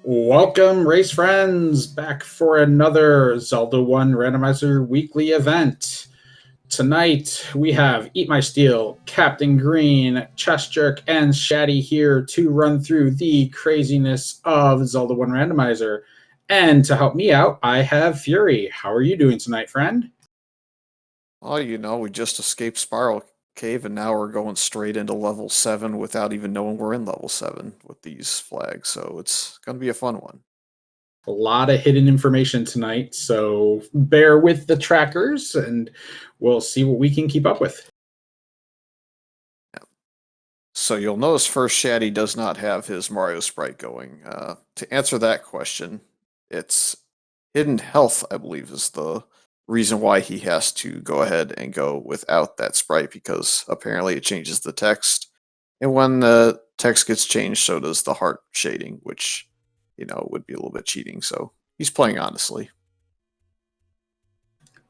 Welcome, race friends, back for another Zelda 1 Randomizer weekly event. Tonight, we have Eat My Steel, Captain Green, Chest Jerk, and Shaddy here to run through the craziness of Zelda 1 Randomizer. And to help me out, I have Fury. How are you doing tonight, friend? Well, we just escaped Spiral Cave and now we're going straight into level 7 without even knowing we're in level 7 with these flags, so it's going to be a fun one. A lot of hidden information tonight, so bear with the trackers and we'll see what we can keep up with. So you'll notice first Shaddy does not have his Mario sprite going. To answer that question, it's hidden health, I believe, is the reason why he has to go ahead and go without that sprite, because apparently it changes the text. And when the text gets changed, so does the heart shading, which, would be a little bit cheating. So he's playing honestly.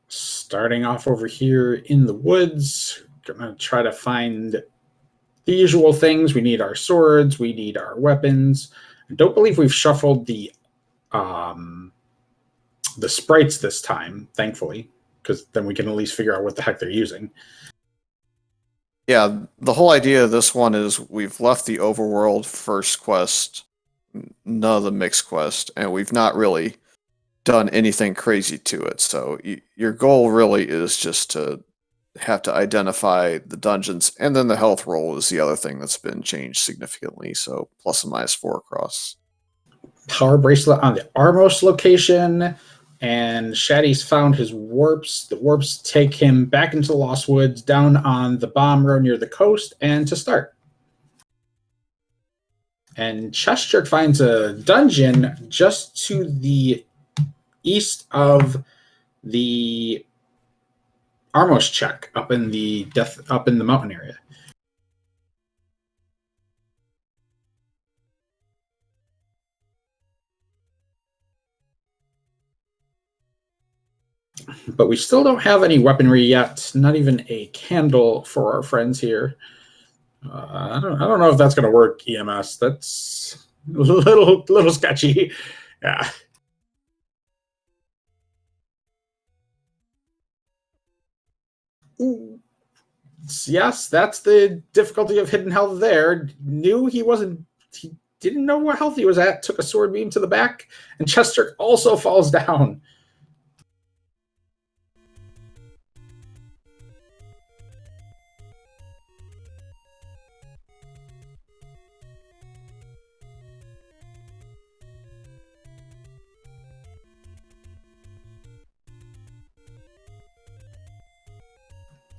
Starting off over here in the woods, gonna try to find the usual things. We need our swords, we need our weapons. I don't believe we've shuffled the sprites this time, thankfully, because then we can at least figure out what the heck they're using. Yeah, the whole idea of this one is we've left the overworld first quest, none of the mixed quest, and we've not really done anything crazy to it. So your goal really is just to have to identify the dungeons, and then the health roll is the other thing that's been changed significantly. So plus and minus 4 across. Power bracelet on the Armos location, and Shaddy's found his warps. The warps take him back into the Lost Woods, down on the bomb road near the coast, and to start. And Chest Jerk finds a dungeon just to the east of the Armos check up in the mountain area. But we still don't have any weaponry yet, not even a candle for our friends here. I don't know if that's going to work, EMS. That's a little sketchy. Yeah. Ooh. Yes, that's the difficulty of hidden health there. He didn't know what health he was at, took a sword beam to the back, and Chester also falls down.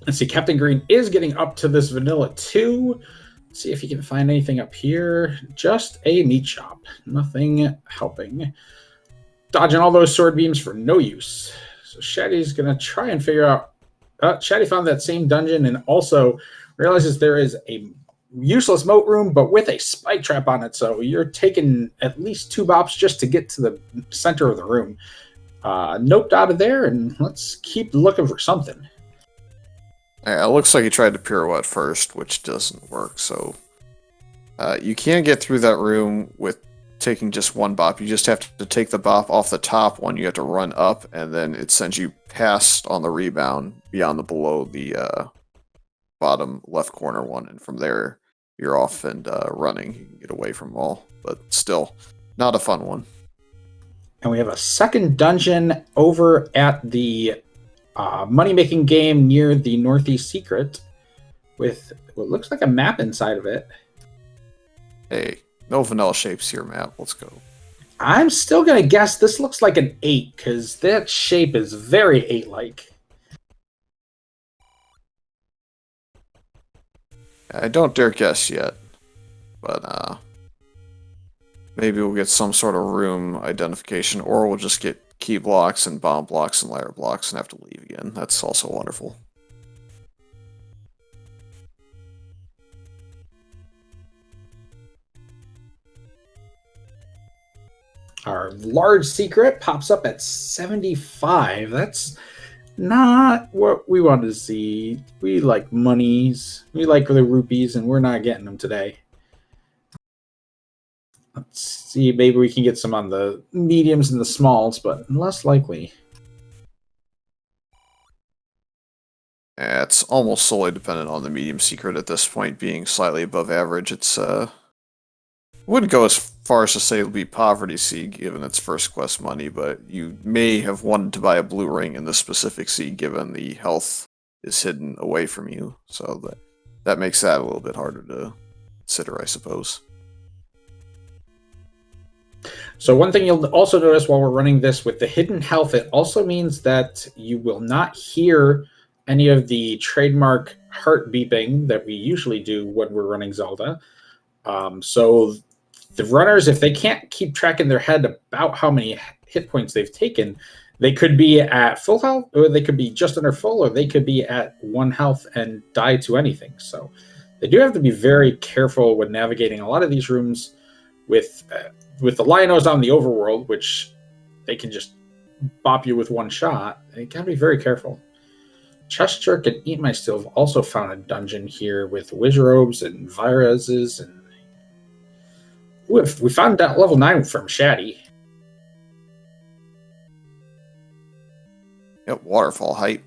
Let's see, Captain Green is getting up to this vanilla 2. Let's see if he can find anything up here. Just a meat shop. Nothing helping. Dodging all those sword beams for no use. So Shaddy's going to try and figure out... Shaddy found that same dungeon and also realizes there is a useless moat room, but with a spike trap on it. So you're taking at least 2 bops just to get to the center of the room. Noped out of there, and let's keep looking for something. Yeah, it looks like he tried to pirouette first, which doesn't work. So you can't get through that room with taking just 1 bop. You just have to take the bop off the top one. You have to run up, and then it sends you past on the rebound beyond the below the bottom left corner one. And from there, you're off and running. You can get away from all, but still not a fun one. And we have a second dungeon over at the money-making game near the Northeast Secret with what looks like a map inside of it. Hey, no vanilla shapes here, map. Let's go. I'm still going to guess this looks like an 8 because that shape is very 8-like. I don't dare guess yet, but maybe we'll get some sort of room identification, or we'll just get key blocks and bomb blocks and ladder blocks and have to leave again. That's also wonderful. Our large secret pops up at 75. That's not what we wanted to see. We like monies. We like the rupees, and we're not getting them today. Let's see, maybe we can get some on the mediums and the smalls, but less likely. It's almost solely dependent on the medium secret at this point being slightly above average. It's wouldn't go as far as to say it'll be poverty seed given its first quest money, but you may have wanted to buy a blue ring in this specific seed given the health is hidden away from you. So that makes that a little bit harder to consider, I suppose. So one thing you'll also notice while we're running this with the hidden health, it also means that you will not hear any of the trademark heart beeping that we usually do when we're running Zelda. So the runners, if they can't keep track in their head about how many hit points they've taken, they could be at full health, or they could be just under full, or they could be at 1 health and die to anything. So they do have to be very careful when navigating a lot of these rooms with the Lionos on the overworld, which they can just bop you with one shot. They gotta be very careful. Chest Jerk and Eat My Steel have also found a dungeon here with Wizrobes and Viruses, and we found that level 9 from Shaddy. Yep, waterfall height.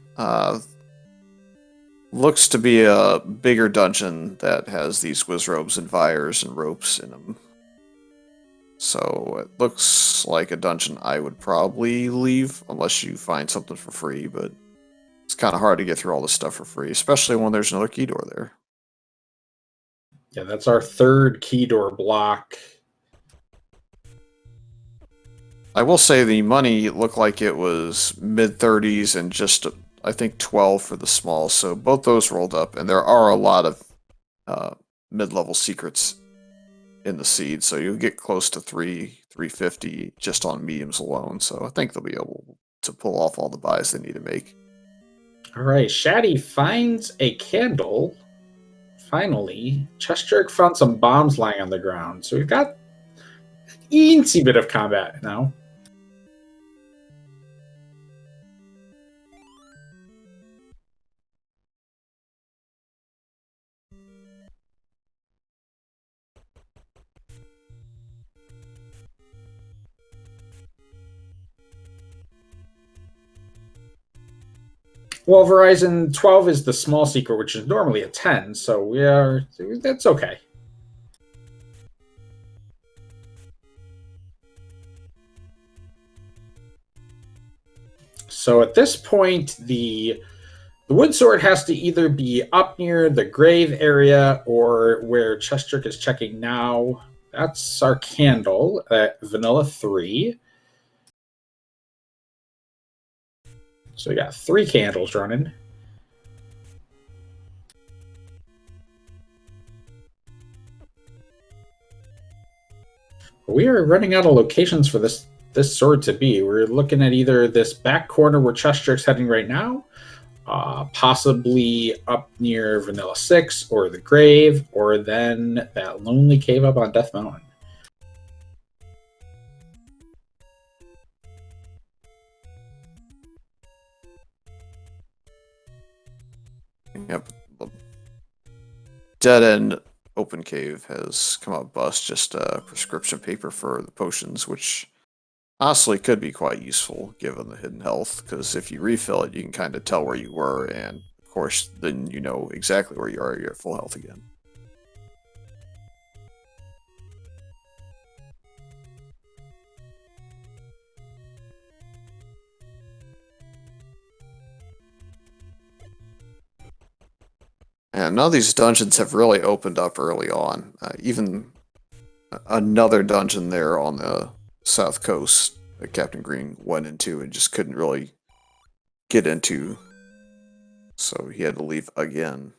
Looks to be a bigger dungeon that has these Wizrobes and Vires and ropes in them. So it looks like a dungeon I would probably leave unless you find something for free, but it's kind of hard to get through all this stuff for free, especially when there's another key door there. Yeah, that's our third key door block. I will say the money looked like it was mid-30s and just, I think, 12 for the small, so both those rolled up, and there are a lot of mid-level secrets in the seed, so you'll get close to 350 just on mediums alone, so I think they'll be able to pull off all the buys they need to make. All right, Shaddy finds a candle. Finally, Chest Jerk found some bombs lying on the ground, so we've got an eensy bit of combat now. Well, Verizon 12 is the small secret, which is normally a 10, so that's okay. So at this point, the wood sword has to either be up near the grave area or where Chest Jerk is checking now. That's our candle at Vanilla 3. So we got 3 candles running. We are running out of locations for this sword to be. We're looking at either this back corner where Chest Jerk's heading right now, possibly up near Vanilla 6 or the grave, or then that lonely cave up on Death Mountain. Yep. Dead end open cave has come up bust, just prescription paper for the potions, which honestly could be quite useful given the hidden health, because if you refill it, you can kind of tell where you were, and of course, then you know exactly where you are, you're at full health again. And none of these dungeons have really opened up early on. Even another dungeon there on the south coast that Captain Green went into and just couldn't really get into. So he had to leave again.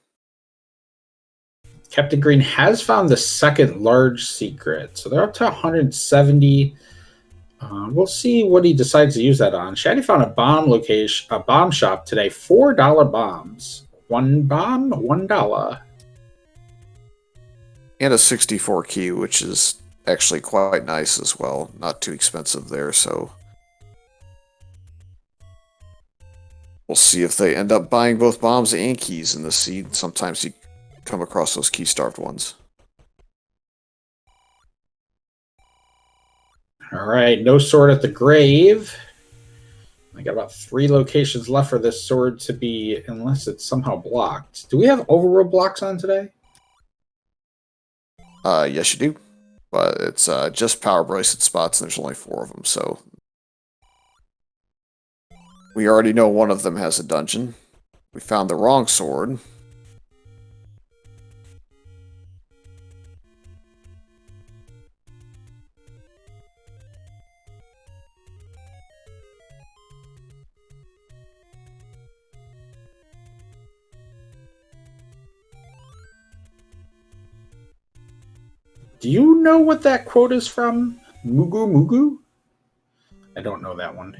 Captain Green has found the second large secret. So they're up to 170. We'll see what he decides to use that on. Shaddy found a bomb shop today. $4 bombs. 1 bomb, $1. And a 64 key, which is actually quite nice as well. Not too expensive there, so we'll see if they end up buying both bombs and keys in the seed. Sometimes you come across those key-starved ones. All right, no sword at the grave. I got about 3 locations left for this sword to be, unless it's somehow blocked. Do we have overworld blocks on today? Yes, you do. But it's just power bracelet spots, and there's only 4 of them, so... We already know one of them has a dungeon. We found the wrong sword. Do you know what that quote is from? Mugu Mugu? I don't know that one.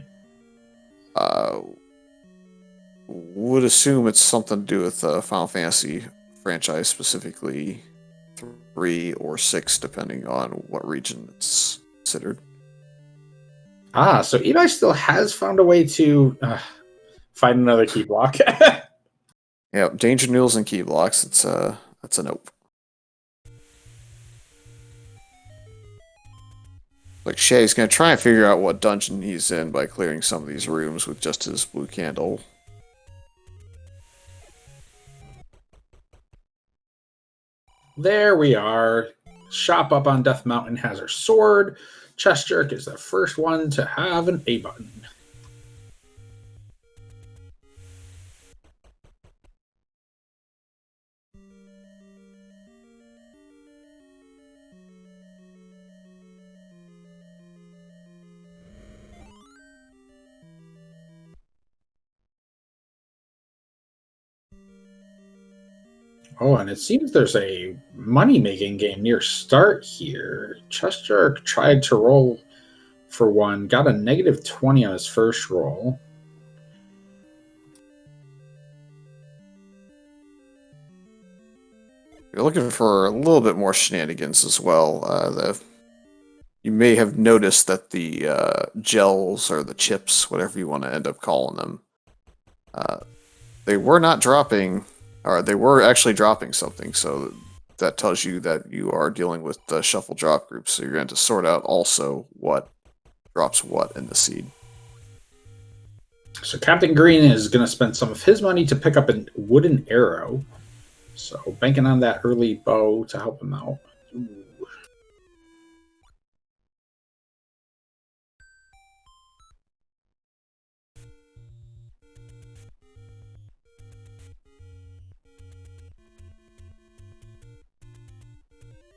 Would assume it's something to do with the Final Fantasy franchise, specifically 3 or 6, depending on what region it's considered. Ah, so Eli still has found a way to find another key block. Yeah, danger noodles and key blocks. That's a nope. Like Shay's gonna try and figure out what dungeon he's in by clearing some of these rooms with just his blue candle. There we are. Shop up on Death Mountain has her sword. Chest Jerk is the first one to have an A button. Oh, and it seems there's a money-making game near start here. Chest Jerk tried to roll for one, got a negative 20 on his first roll. You're looking for a little bit more shenanigans as well. You may have noticed that the gels or the chips, whatever you want to end up calling them, they were not dropping, or they were actually dropping something. So that tells you that you are dealing with the shuffle drop group. So you're going to sort out also what drops what in the seed. So Captain Green is going to spend some of his money to pick up a wooden arrow. So banking on that early bow to help him out. Ooh.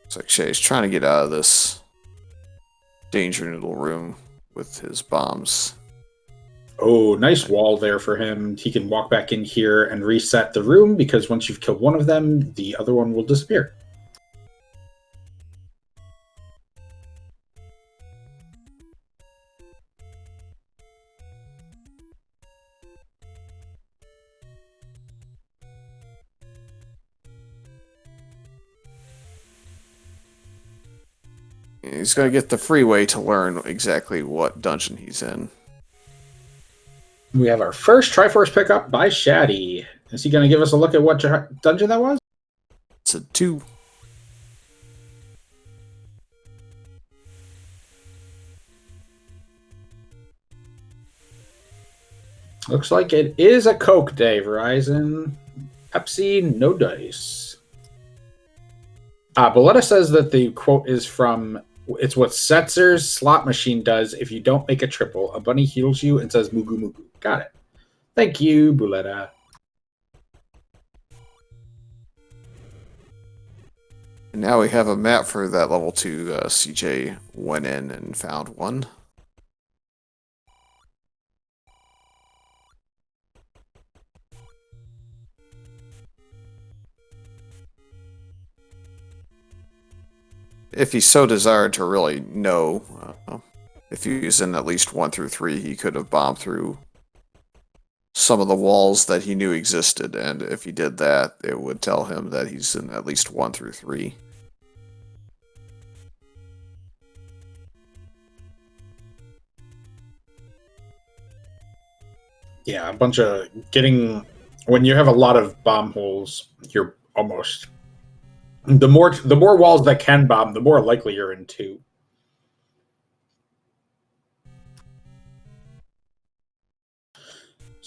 It's like Shay's trying to get out of this danger noodle room with his bombs. Oh, nice wall there for him. He can walk back in here and reset the room because once you've killed one of them, the other one will disappear. He's going to get the freeway to learn exactly what dungeon he's in. We have our first Triforce pickup by Shaddy. Is he going to give us a look at what dungeon that was? It's a 2. Looks like it is a Coke day, Verizon. Pepsi, no dice. Boletta says that the quote is from, it's what Setzer's slot machine does if you don't make a triple. A bunny heals you and says Mugu Mugu. Got it. Thank you, Boletta. And now we have a map for that level 2. CJ went in and found one. If he so desired to really know, if he was in at least 1 through 3, he could have bombed through some of the walls that he knew existed, and if he did that, it would tell him that he's in at least 1 through 3. Yeah, a bunch of getting... When you have a lot of bomb holes, you're almost... The more walls that can bomb, the more likely you're in 2.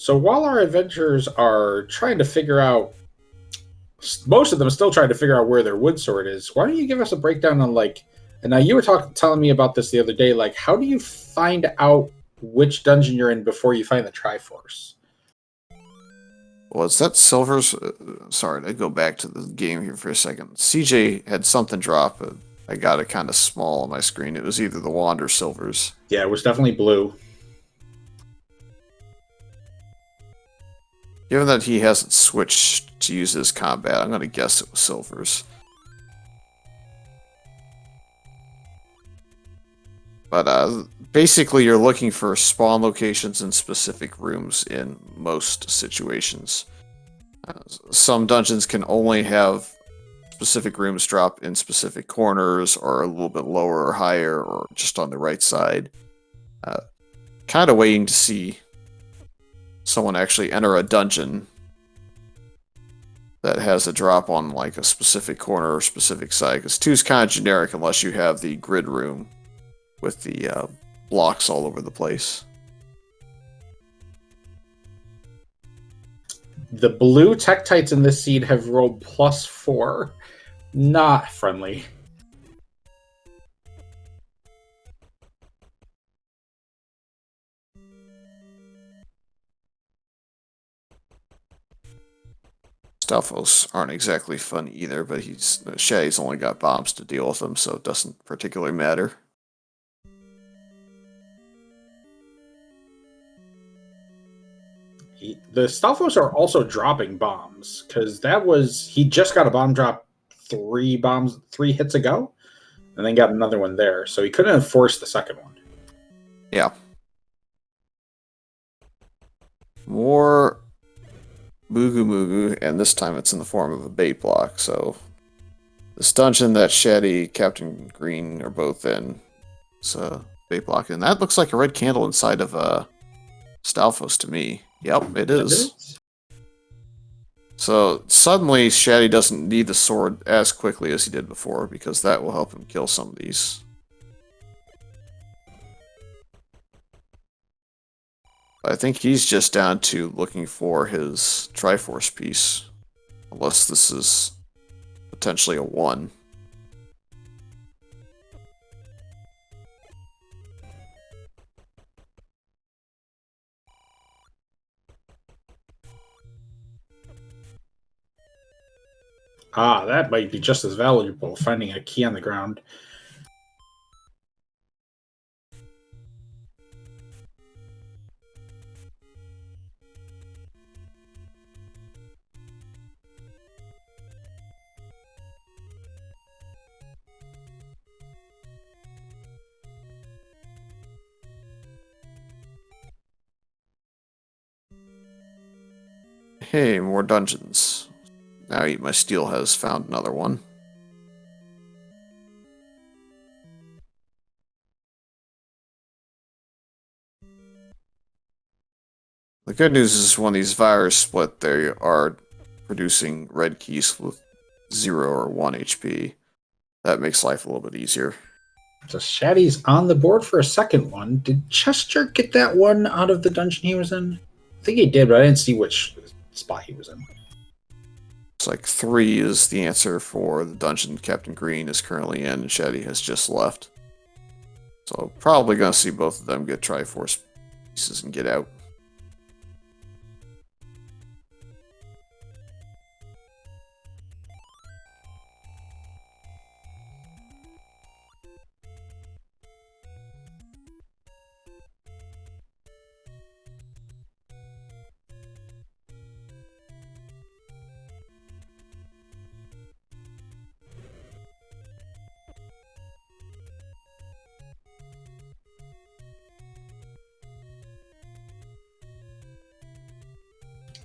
So while our adventurers are trying to figure out, most of them still trying to figure out where their wood sword is, why don't you give us a breakdown on, like, and now you were telling me about this the other day, like, how do you find out which dungeon you're in before you find the Triforce? Well, is that Silver's? Sorry, to go back to the game here for a second. CJ had something drop. I got it kind of small on my screen. It was either the wand or Silver's. Yeah, it was definitely blue. Given that he hasn't switched to use his combat, I'm going to guess it was Silver's. But basically, you're looking for spawn locations in specific rooms in most situations. Some dungeons can only have specific rooms drop in specific corners, or a little bit lower or higher, or just on the right side. Kind of waiting to see someone actually enter a dungeon that has a drop on like a specific corner or specific side, because 2 is kind of generic unless you have the grid room with the blocks all over the place. The blue Tektites in this seed have rolled +4. Not friendly. Stalfos aren't exactly fun either, but Shaddy's only got bombs to deal with them, so it doesn't particularly matter. The Stalfos are also dropping bombs, because he just got a bomb drop 3 hits ago, and then got another one there, so he couldn't have forced the second one. Yeah. More Mugu Mugu, and this time it's in the form of a bait block, so this dungeon that Shaddy, Captain Green are both in, it's a bait block, and that looks like a red candle inside of Stalfos to me. Yep, it is. So suddenly Shaddy doesn't need the sword as quickly as he did before, because that will help him kill some of these. I think he's just down to looking for his Triforce piece, unless this is potentially a 1. Ah, that might be just as valuable, finding a key on the ground. Hey, more dungeons. Now Eat My Steel has found another one. The good news is when these virus split, they are producing red keys with 0 or 1 HP. That makes life a little bit easier. So Shaddy's on the board for a second one. Did Chester get that one out of the dungeon he was in? I think he did, but I didn't see which spot he was in. It's like 3 is the answer for the dungeon Captain Green is currently in, and Shaddy has just left. So probably going to see both of them get Triforce pieces and get out.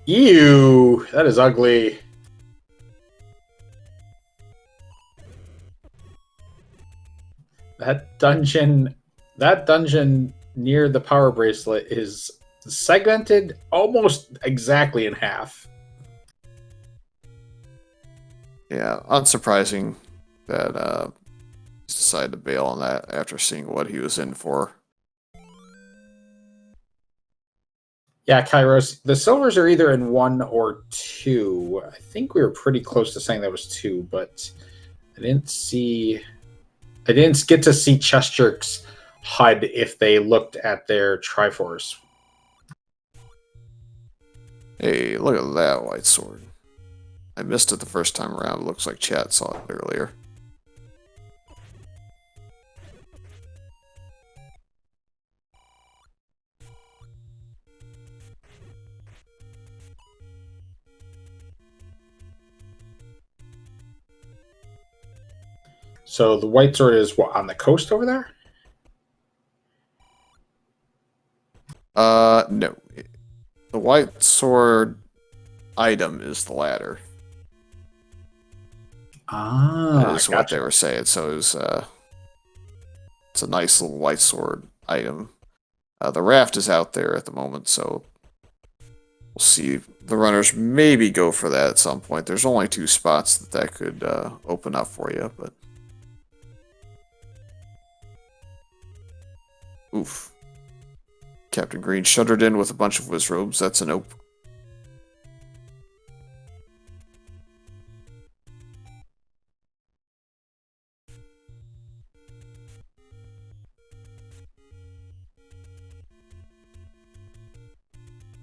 Ew, that is ugly. That dungeon near the power bracelet is segmented almost exactly in half. Yeah, unsurprising that he decided to bail on that after seeing what he was in for. Yeah, Kairos. The silvers are either in 1 or 2. I think we were pretty close to saying that was 2, but I didn't see. I didn't get to see Chest Jerk's HUD if they looked at their Triforce. Hey, look at that white sword. I missed it the first time around. It looks like chat saw it earlier. So the white sword is what, on the coast over there? No. The white sword item is the ladder. Ah, That is what they were saying. So it's a nice little white sword item. The raft is out there at the moment, so we'll see. The runners maybe go for that at some point. There's only 2 spots that could open up for you, but oof. Captain Green shuddered in with a bunch of Wizrobes. That's a nope.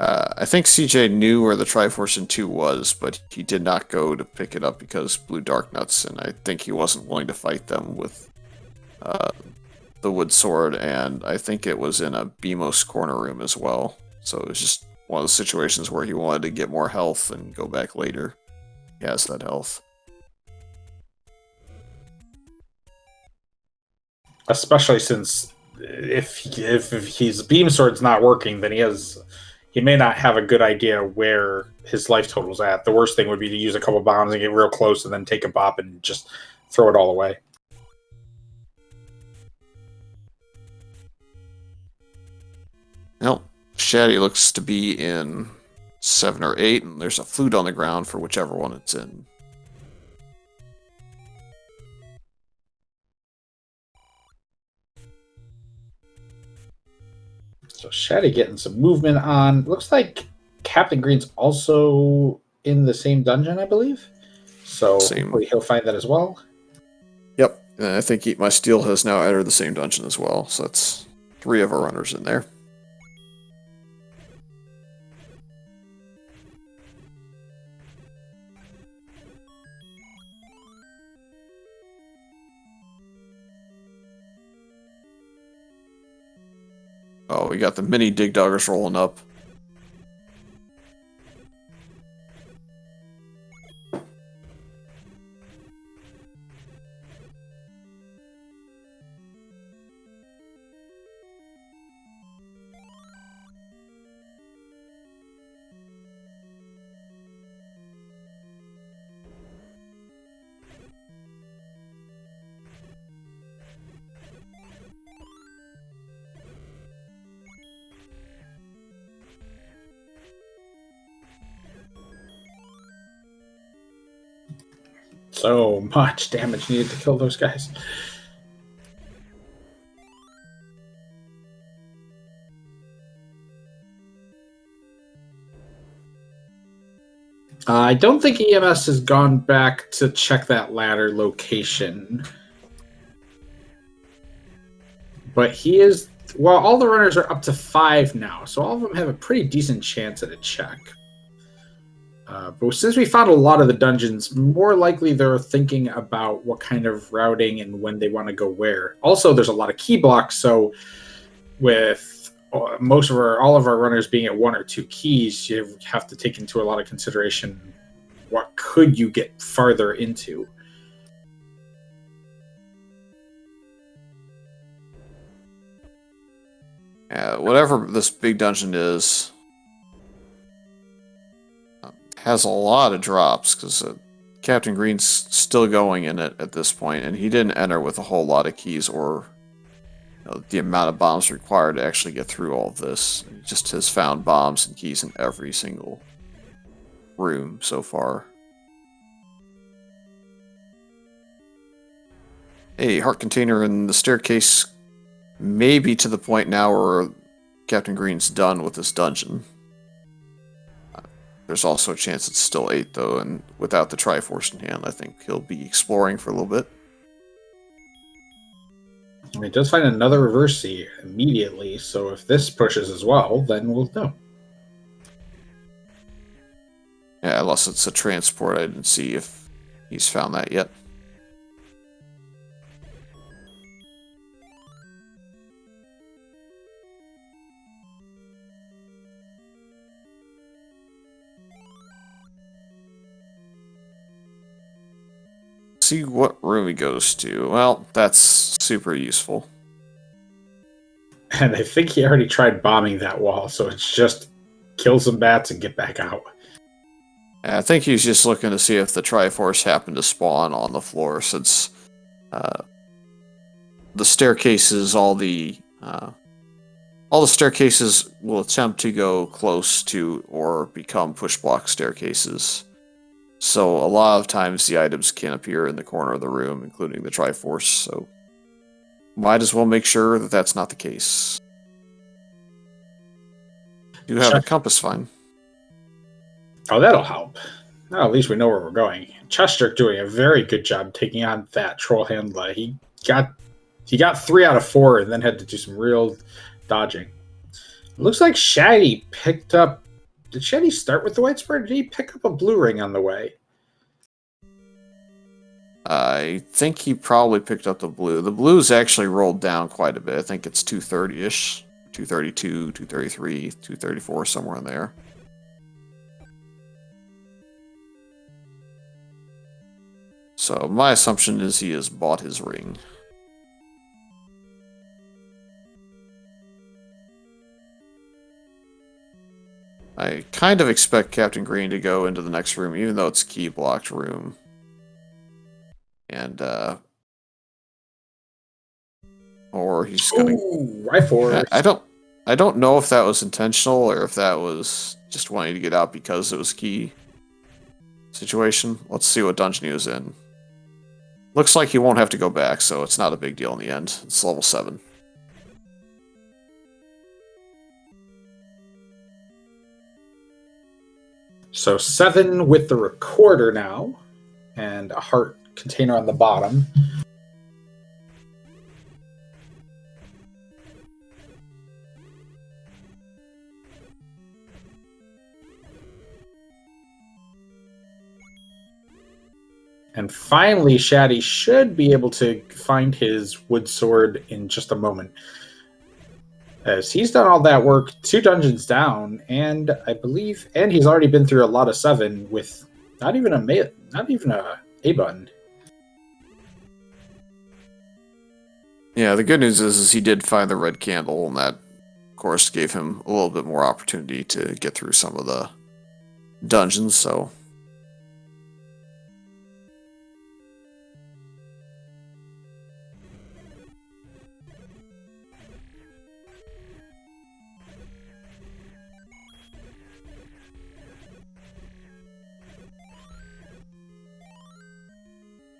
I think CJ knew where the Triforce in 2 was, but he did not go to pick it up because Blue Dark Nuts, and I think he wasn't willing to fight them with the wood sword, and I think it was in a Beamos corner room as well. So it was just one of those situations where he wanted to get more health and go back later. He has that health. Especially since if his beam sword's not working, then he may not have a good idea where his life total's at. The worst thing would be to use a couple bombs and get real close and then take a bop and just throw it all away. Well, Shaddy looks to be in 7 or 8, and there's a flute on the ground for whichever one it's in. So Shaddy getting some movement on. Looks like Captain Green's also in the same dungeon, I believe. So hopefully he'll find that as well. Yep, and I think Eat My Steel has now entered the same dungeon as well. So that's 3 of our runners in there. Oh, we got the mini Dig Doggers rolling up. So much damage needed to kill those guys. I don't think EMS has gone back to check that ladder location. But he is... Well, all the runners are up to 5 now, so all of them have a pretty decent chance at a check. But since we found a lot of the dungeons, more likely they're thinking about what kind of routing and when they want to go where. Also, there's a lot of key blocks, so with all of our runners being at 1 or 2 keys, you have to take into a lot of consideration what could you get farther into. Whatever this big dungeon is, has a lot of drops, because Captain Green's still going in it at this point, and he didn't enter with a whole lot of keys or the amount of bombs required to actually get through all of this. He just has found bombs and keys in every single room so far. Hey, heart container in the staircase may be to the point now where Captain Green's done with this dungeon. There's also a chance it's still 8, though, and without the Triforce in hand, I think he'll be exploring for a little bit. He does find another reverse C immediately, so if this pushes as well, then we'll know. Yeah, unless it's a transport. I didn't see if he's found that yet. See what room he goes to. Well, that's super useful. And I think he already tried bombing that wall, so it's just kill some bats and get back out. I think he's just looking to see if the Triforce happened to spawn on the floor, since the staircases, all the staircases will attempt to go close to or become push block staircases. So a lot of times the items can appear in the corner of the room, including the Triforce, so might as well make sure that that's not the case. You have a compass find. Oh, that'll help. Now at least we know where we're going. Chester doing a very good job taking on that troll handler. He got 3 out of 4 and then had to do some real dodging. It looks like Shaddy picked up... Did Shaddy start with the white spread, or did he pick up a blue ring on the way? I think he probably picked up the blue. The blue's actually rolled down quite a bit. I think it's 230-ish. 232, 233, 234, somewhere in there. So my assumption is he has bought his ring. I kind of expect Captain Green to go into the next room, even though it's a key-blocked room. And, or he's gonna... Ooh, Rifle. I don't know if that was intentional, or if that was just wanting to get out because it was a key situation. Let's see what dungeon he was in. Looks like he won't have to go back, so it's not a big deal in the end. It's level 7. So 7 with the recorder now, and a heart container on the bottom. And finally, Shaddy should be able to find his wood sword in just a moment. As he's done all that work, 2 dungeons down, and I believe, and he's already been through a lot of 7 with not even a A button. Yeah, the good news is he did find the red candle, and that, of course, gave him a little bit more opportunity to get through some of the dungeons, so...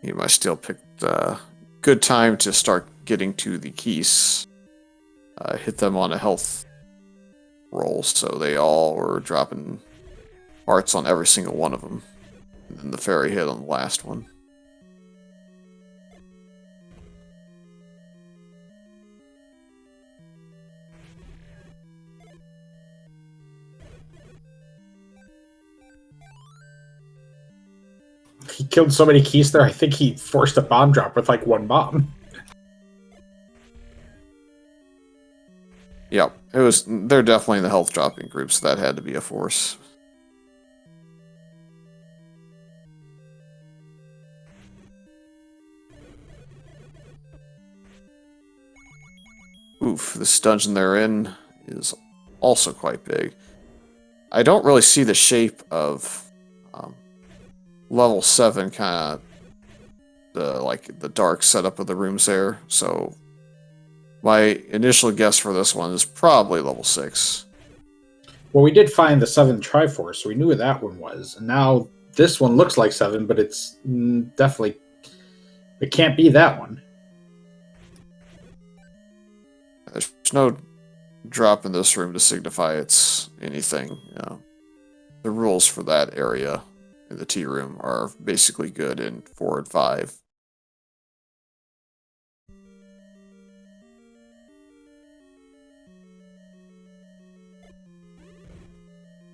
He might still pick a good time to start getting to the keys. Hit them on a health roll, so they all were dropping hearts on every single one of them. And then the fairy hit on the last one. He killed so many keys there, I think he forced a bomb drop with like 1 bomb. Yep, they're definitely in the health dropping group, so that had to be a force. Oof, this dungeon they're in is also quite big. I don't really see the shape of level 7, kind of the dark setup of the rooms there, so my initial guess for this one is probably level 6. Well, we did find the 7 Triforce, so we knew where that one was. And now this one looks like 7, but it's definitely... It can't be that one. There's no drop in this room to signify it's anything, you know. the rules for that area in the tea room are basically good in 4 and 5.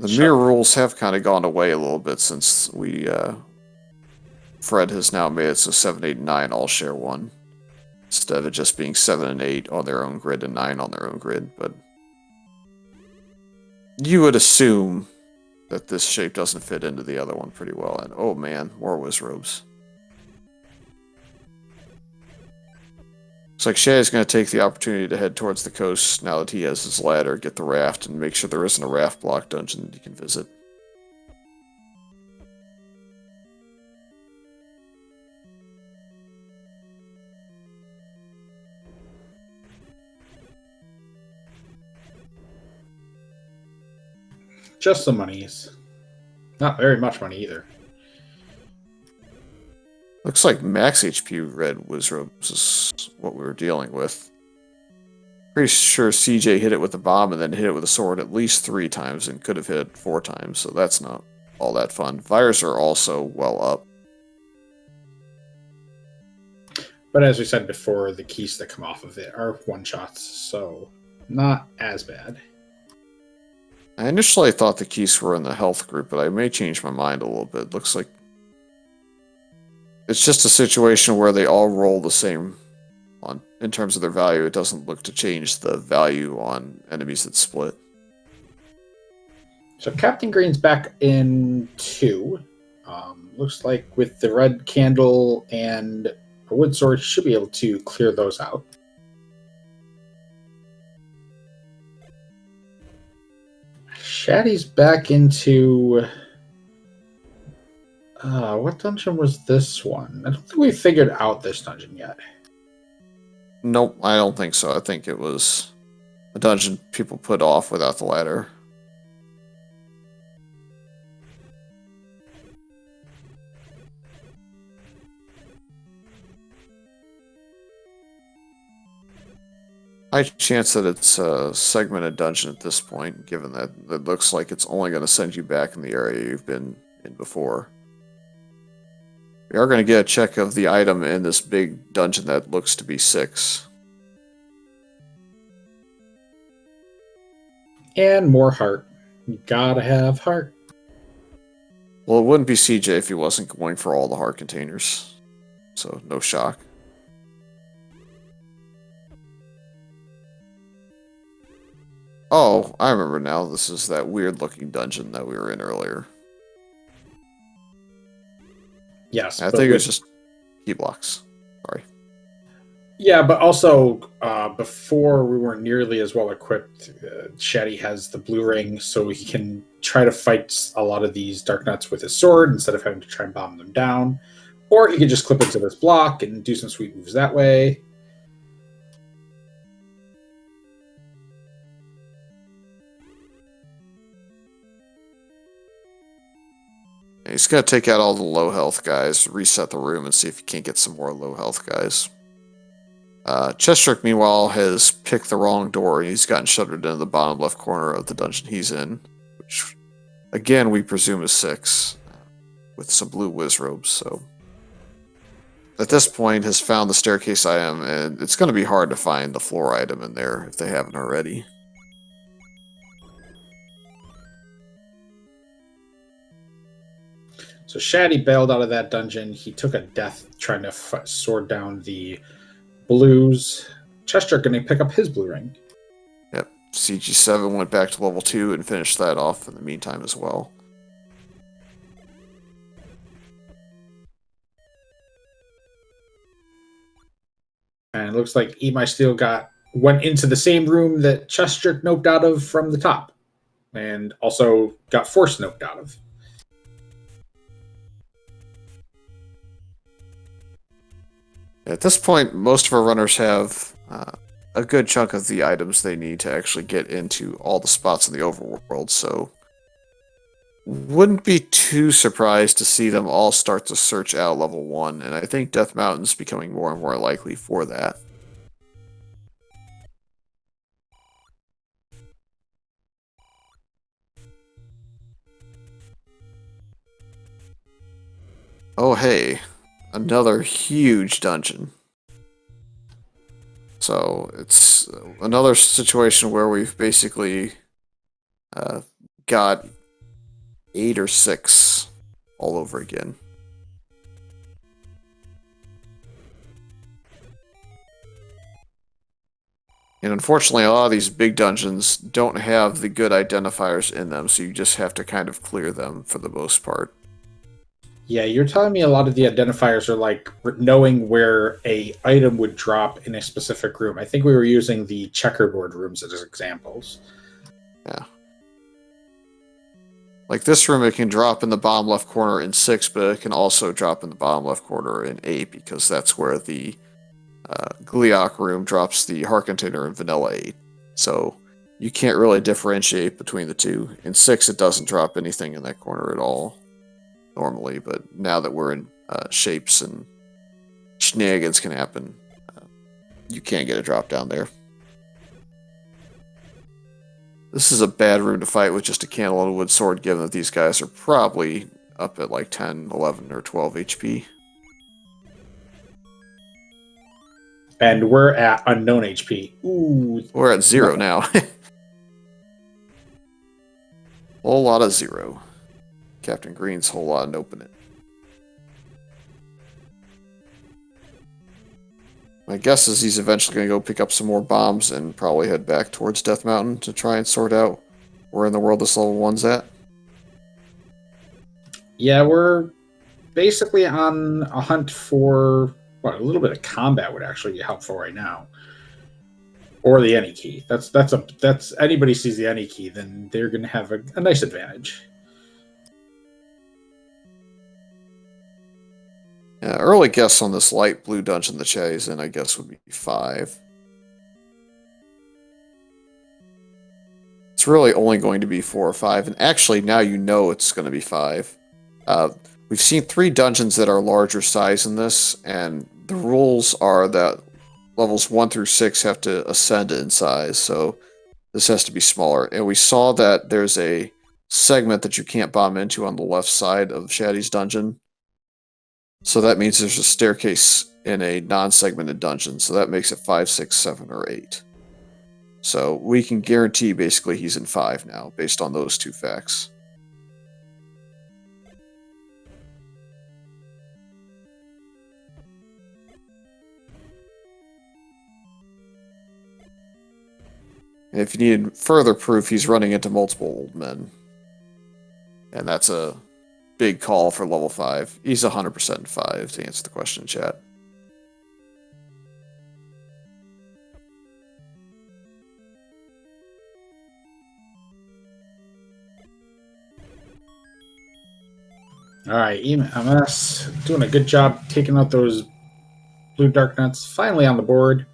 The mirror rules have kind of gone away a little bit since Fred has now made it so 7, 8, and 9 all share one, instead of just being 7 and 8 on their own grid and 9 on their own grid. But you would assume that this shape doesn't fit into the other one pretty well. And oh man, more Wizrobes. Looks like Shay's going to take the opportunity to head towards the coast now that he has his ladder, get the raft, and make sure there isn't a raft block dungeon that he can visit. Just some monies. Not very much money either. Looks like max HP red Wizrobes is what we were dealing with. Pretty sure CJ hit it with a bomb and then hit it with a sword at least 3 times and could have hit it 4 times, so that's not all that fun. Fires are also well up. But as we said before, the keys that come off of it are one-shots, so not as bad. I initially thought the keys were in the health group, but I may change my mind a little bit. Looks like it's just a situation where they all roll the same in terms of their value. It doesn't look to change the value on enemies that split. So Captain Green's back in 2. Looks like with the red candle and a wood sword, should be able to clear those out. Shaddy's back into... what dungeon was this one? I don't think we figured out this dungeon yet. Nope, I don't think so. I think it was a dungeon people put off without the ladder. High chance that it's a segmented dungeon at this point, given that it looks like it's only going to send you back in the area you've been in before. We are going to get a check of the item in this big dungeon that looks to be 6. And more heart. You gotta have heart. Well, it wouldn't be CJ if he wasn't going for all the heart containers. So, no shock. Oh, I remember now. This is that weird-looking dungeon that we were in earlier. Yes. I think it was just key blocks. Sorry. Yeah, but also, before we weren't nearly as well equipped, Shaddy has the blue ring, so he can try to fight a lot of these Dark Nuts with his sword instead of having to try and bomb them down. Or he could just clip into this block and do some sweet moves that way. He's going to take out all the low health guys, reset the room, and see if he can't get some more low health guys. Chestrick, meanwhile, has picked the wrong door, and he's gotten shuttered into the bottom left corner of the dungeon he's in, which, again, we presume is 6, with some blue Wizrobes, so... At this point, has found the staircase item, and it's going to be hard to find the floor item in there if they haven't already. So Shaddy bailed out of that dungeon. He took a death trying to sword down the blues. Chester going to pick up his blue ring. Yep. CG7 went back to level 2 and finished that off in the meantime as well. And it looks like Eat My Steel went into the same room that Chester noped out of from the top. And also got Force noped out of. At this point, most of our runners have a good chunk of the items they need to actually get into all the spots in the overworld, so wouldn't be too surprised to see them all start to search out level 1, and I think Death Mountain's becoming more and more likely for that. Oh, hey. Another huge dungeon. So it's another situation where we've basically got 8 or 6 all over again. And unfortunately, a lot of these big dungeons don't have the good identifiers in them, so you just have to kind of clear them for the most part. Yeah, you're telling me a lot of the identifiers are like knowing where a item would drop in a specific room. I think we were using the checkerboard rooms as examples. Yeah. Like this room, it can drop in the bottom left corner in 6, but it can also drop in the bottom left corner in 8, because that's where the Gliok room drops the heart container in vanilla 8. So you can't really differentiate between the two. In 6, it doesn't drop anything in that corner at all, normally, but now that we're in shapes and shenanigans can happen, you can't get a drop down there. This is a bad room to fight with just a candle and a wood sword, given that these guys are probably up at like 10, 11, or 12 HP. And we're at unknown HP. Ooh. We're at 0 now. Whole lot of 0. Captain Green's whole lot and open it. My guess is he's eventually going to go pick up some more bombs and probably head back towards Death Mountain to try and sort out where in the world this level 1's at. Yeah, we're basically on a hunt for a little bit of combat would actually be helpful right now. Or the any key. That's anybody sees the any key, then they're going to have a nice advantage. Yeah, early guess on this light blue dungeon that Chay's in, I guess, would be 5. It's really only going to be 4 or 5, and actually now you know it's going to be 5. We've seen 3 dungeons that are larger size in this, and the rules are that levels 1 through 6 have to ascend in size, so this has to be smaller. And we saw that there's a segment that you can't bomb into on the left side of Shaddy's dungeon. So that means there's a staircase in a non-segmented dungeon, so that makes it 5, 6, 7, or 8. So we can guarantee basically he's in 5 now, based on those 2 facts. And if you need further proof, he's running into multiple old men. And that's a big call for level 5. He's 100% in 5, to answer the question in chat. Alright, EMS doing a good job taking out those blue dark nuts. Finally on the board.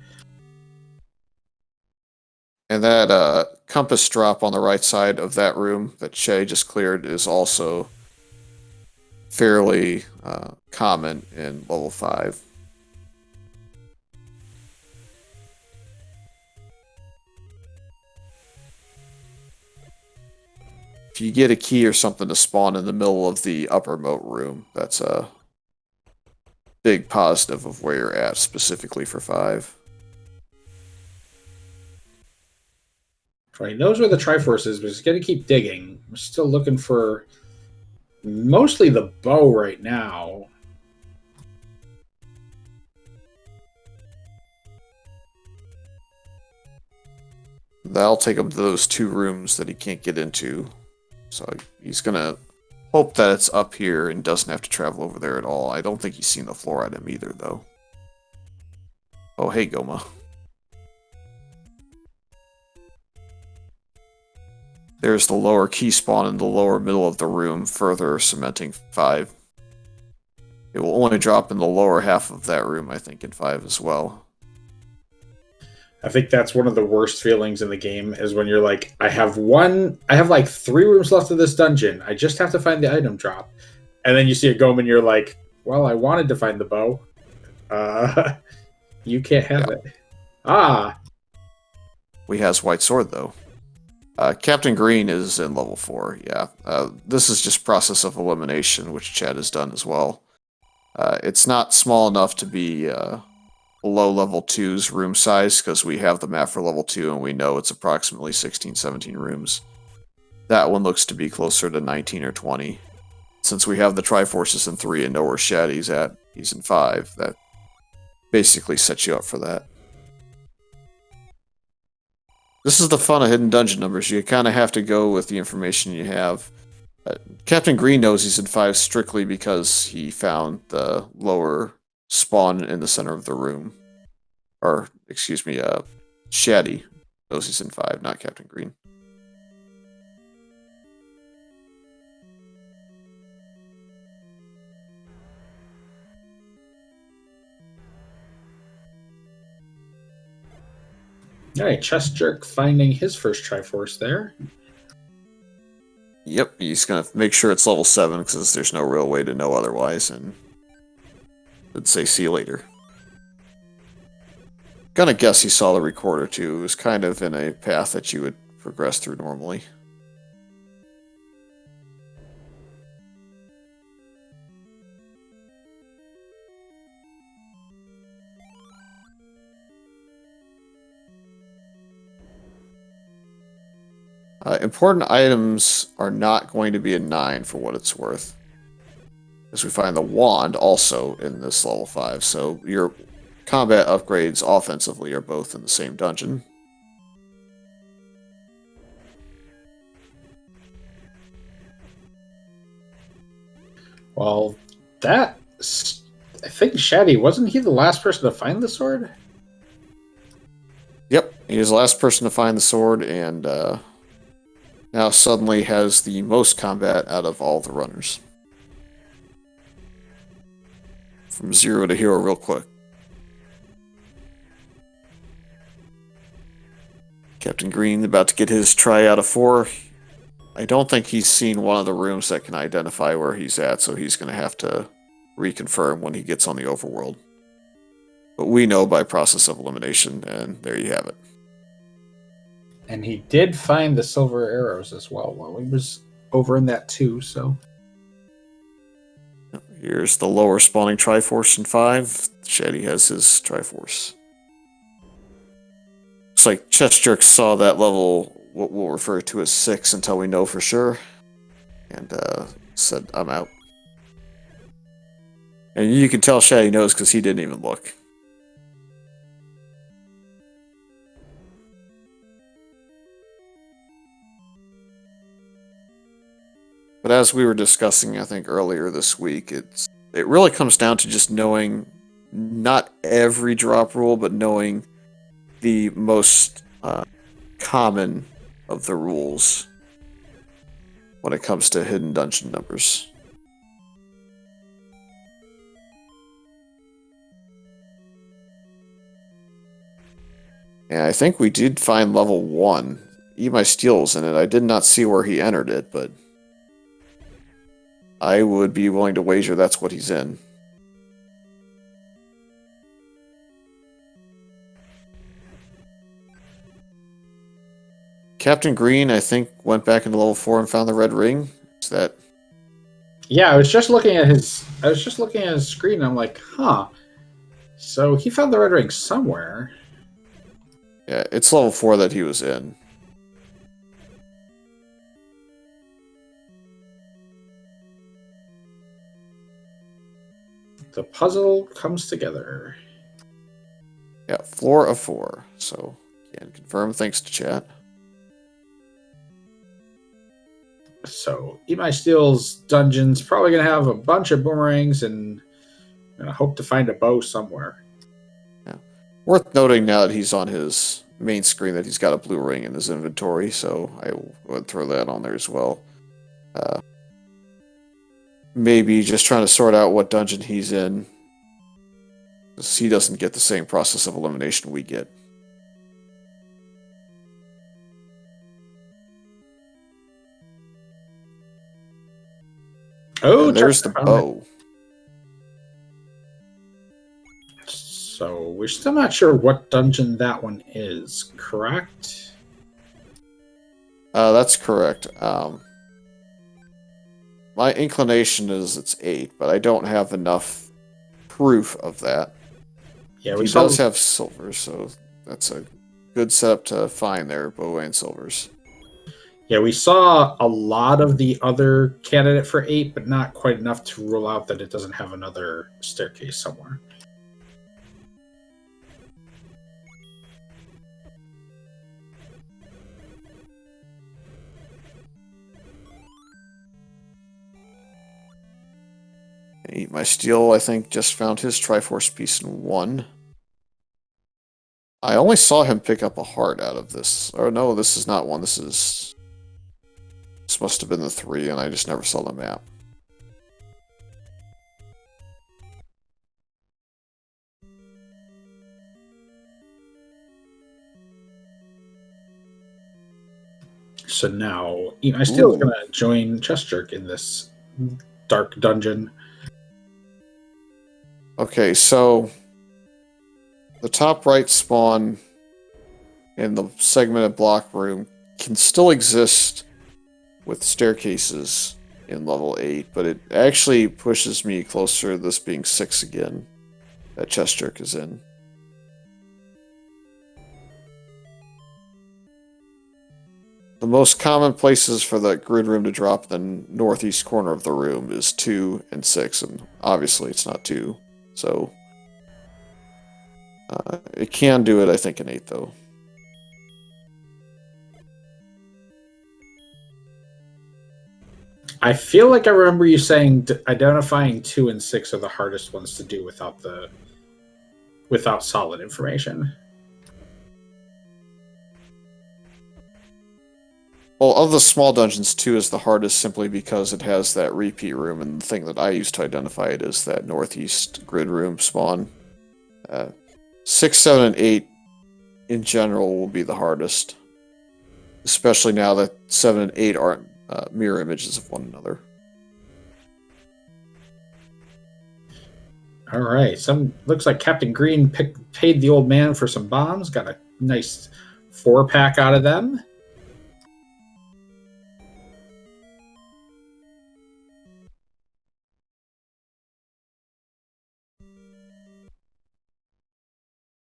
And that compass drop on the right side of that room that Shay just cleared is also fairly common in level 5. If you get a key or something to spawn in the middle of the upper moat room, that's a big positive of where you're at, specifically for 5. Right, he knows where the Triforce is, but he's going to keep digging. We're still looking for mostly the bow right now. That'll take him to those 2 rooms that he can't get into. So he's going to hope that it's up here and doesn't have to travel over there at all. I don't think he's seen the floor item either, though. Oh, hey, Goma. There's the lower key spawn in the lower middle of the room, further cementing 5. It will only drop in the lower half of that room, I think, in 5 as well. I think that's one of the worst feelings in the game is when you're like, I have like 3 rooms left of this dungeon. I just have to find the item drop. And then you see a Goma and you're like, well, I wanted to find the bow. You can't have it. Ah. We has White Sword, though. Captain Green is in level 4, yeah. This is just process of elimination, which Chad has done as well. It's not small enough to be below level 2's room size, because we have the map for level 2 and we know it's approximately 16, 17 rooms. That one looks to be closer to 19 or 20. Since we have the Triforces in 3 and know where Shaddy's at, he's in 5, that basically sets you up for that. This is the fun of hidden dungeon numbers. You kind of have to go with the information you have. Captain Green knows he's in 5 strictly because he found the lower spawn in the center of the room. Or, excuse me, Shaddy knows he's in 5, not Captain Green. Alright, Chest Jerk finding his first Triforce there. Yep, he's going to make sure it's level 7 because there's no real way to know otherwise, and would say see you later. Gonna guess he saw the recorder too. It was kind of in a path that you would progress through normally. Important items are not going to be a 9 for what it's worth. As we find the wand also in this level 5, so your combat upgrades offensively are both in the same dungeon. Well, I think Shaddy, wasn't he the last person to find the sword? Yep, he was the last person to find the sword, and now suddenly has the most combat out of all the runners. From 0 to hero real quick. Captain Green about to get his try out of 4. I don't think he's seen one of the rooms that can identify where he's at, so he's going to have to reconfirm when he gets on the overworld. But we know by process of elimination, and there you have it. And he did find the silver arrows as well while he was over in that too, so... Here's the lower spawning Triforce in 5. Shaddy has his Triforce. Looks like Chest Jerk saw that level, what we'll refer to as 6 until we know for sure, and said, I'm out. And you can tell Shaddy knows because he didn't even look. But as we were discussing, I think earlier this week, it really comes down to just knowing not every drop rule, but knowing the most common of the rules when it comes to hidden dungeon numbers. And I think we did find level 1. Eat My Steel's in it. I did not see where he entered it, but I would be willing to wager that's what he's in. Captain Green, I think, went back into level 4 and found the red ring. Is that? Yeah, I was just looking at his screen and I'm like, huh. So he found the red ring somewhere. Yeah, it's level 4 that he was in. The puzzle comes together. Yeah, floor of 4. So, can confirm thanks to chat. So, Eat My Steel's dungeon's probably going to have a bunch of boomerangs and I'm going to hope to find a bow somewhere. Yeah. Worth noting now that he's on his main screen that he's got a blue ring in his inventory, so I would throw that on there as well. Maybe just trying to sort out what dungeon he's in, because he doesn't get the same process of elimination we get. Oh, and there's the bow. So, we're still not sure what dungeon that one is, correct? That's correct. My inclination is it's 8, but I don't have enough proof of that. Yeah, He does have silvers, so that's a good setup to find there, bow and silvers. Yeah, we saw a lot of the other candidate for 8, but not quite enough to rule out that it doesn't have another staircase somewhere. Eat My Steel, I think, just found his Triforce piece in 1. I only saw him pick up a heart out of this. Oh no, this is not 1. This must have been the 3, and I just never saw the map. So now, Eat My Steel is going to join Chest Jerk in this dark dungeon. Okay, so the top right spawn in the segmented block room can still exist with staircases in level 8, but it actually pushes me closer to this being 6 again that Chest Jerk is in. The most common places for the grid room to drop in the northeast corner of the room is 2 and 6, and obviously it's not 2, so it can do it, I think, in 8, though. I feel like I remember you saying identifying 2 and 6 are the hardest ones to do without solid information. Well, of the small dungeons, 2 is the hardest simply because it has that repeat room, and the thing that I use to identify it is that northeast grid room spawn. 6, 7, and 8 in general will be the hardest, especially now that 7 and 8 aren't mirror images of one another. All right, looks like Captain Green paid the old man for some bombs. Got a nice 4-pack out of them.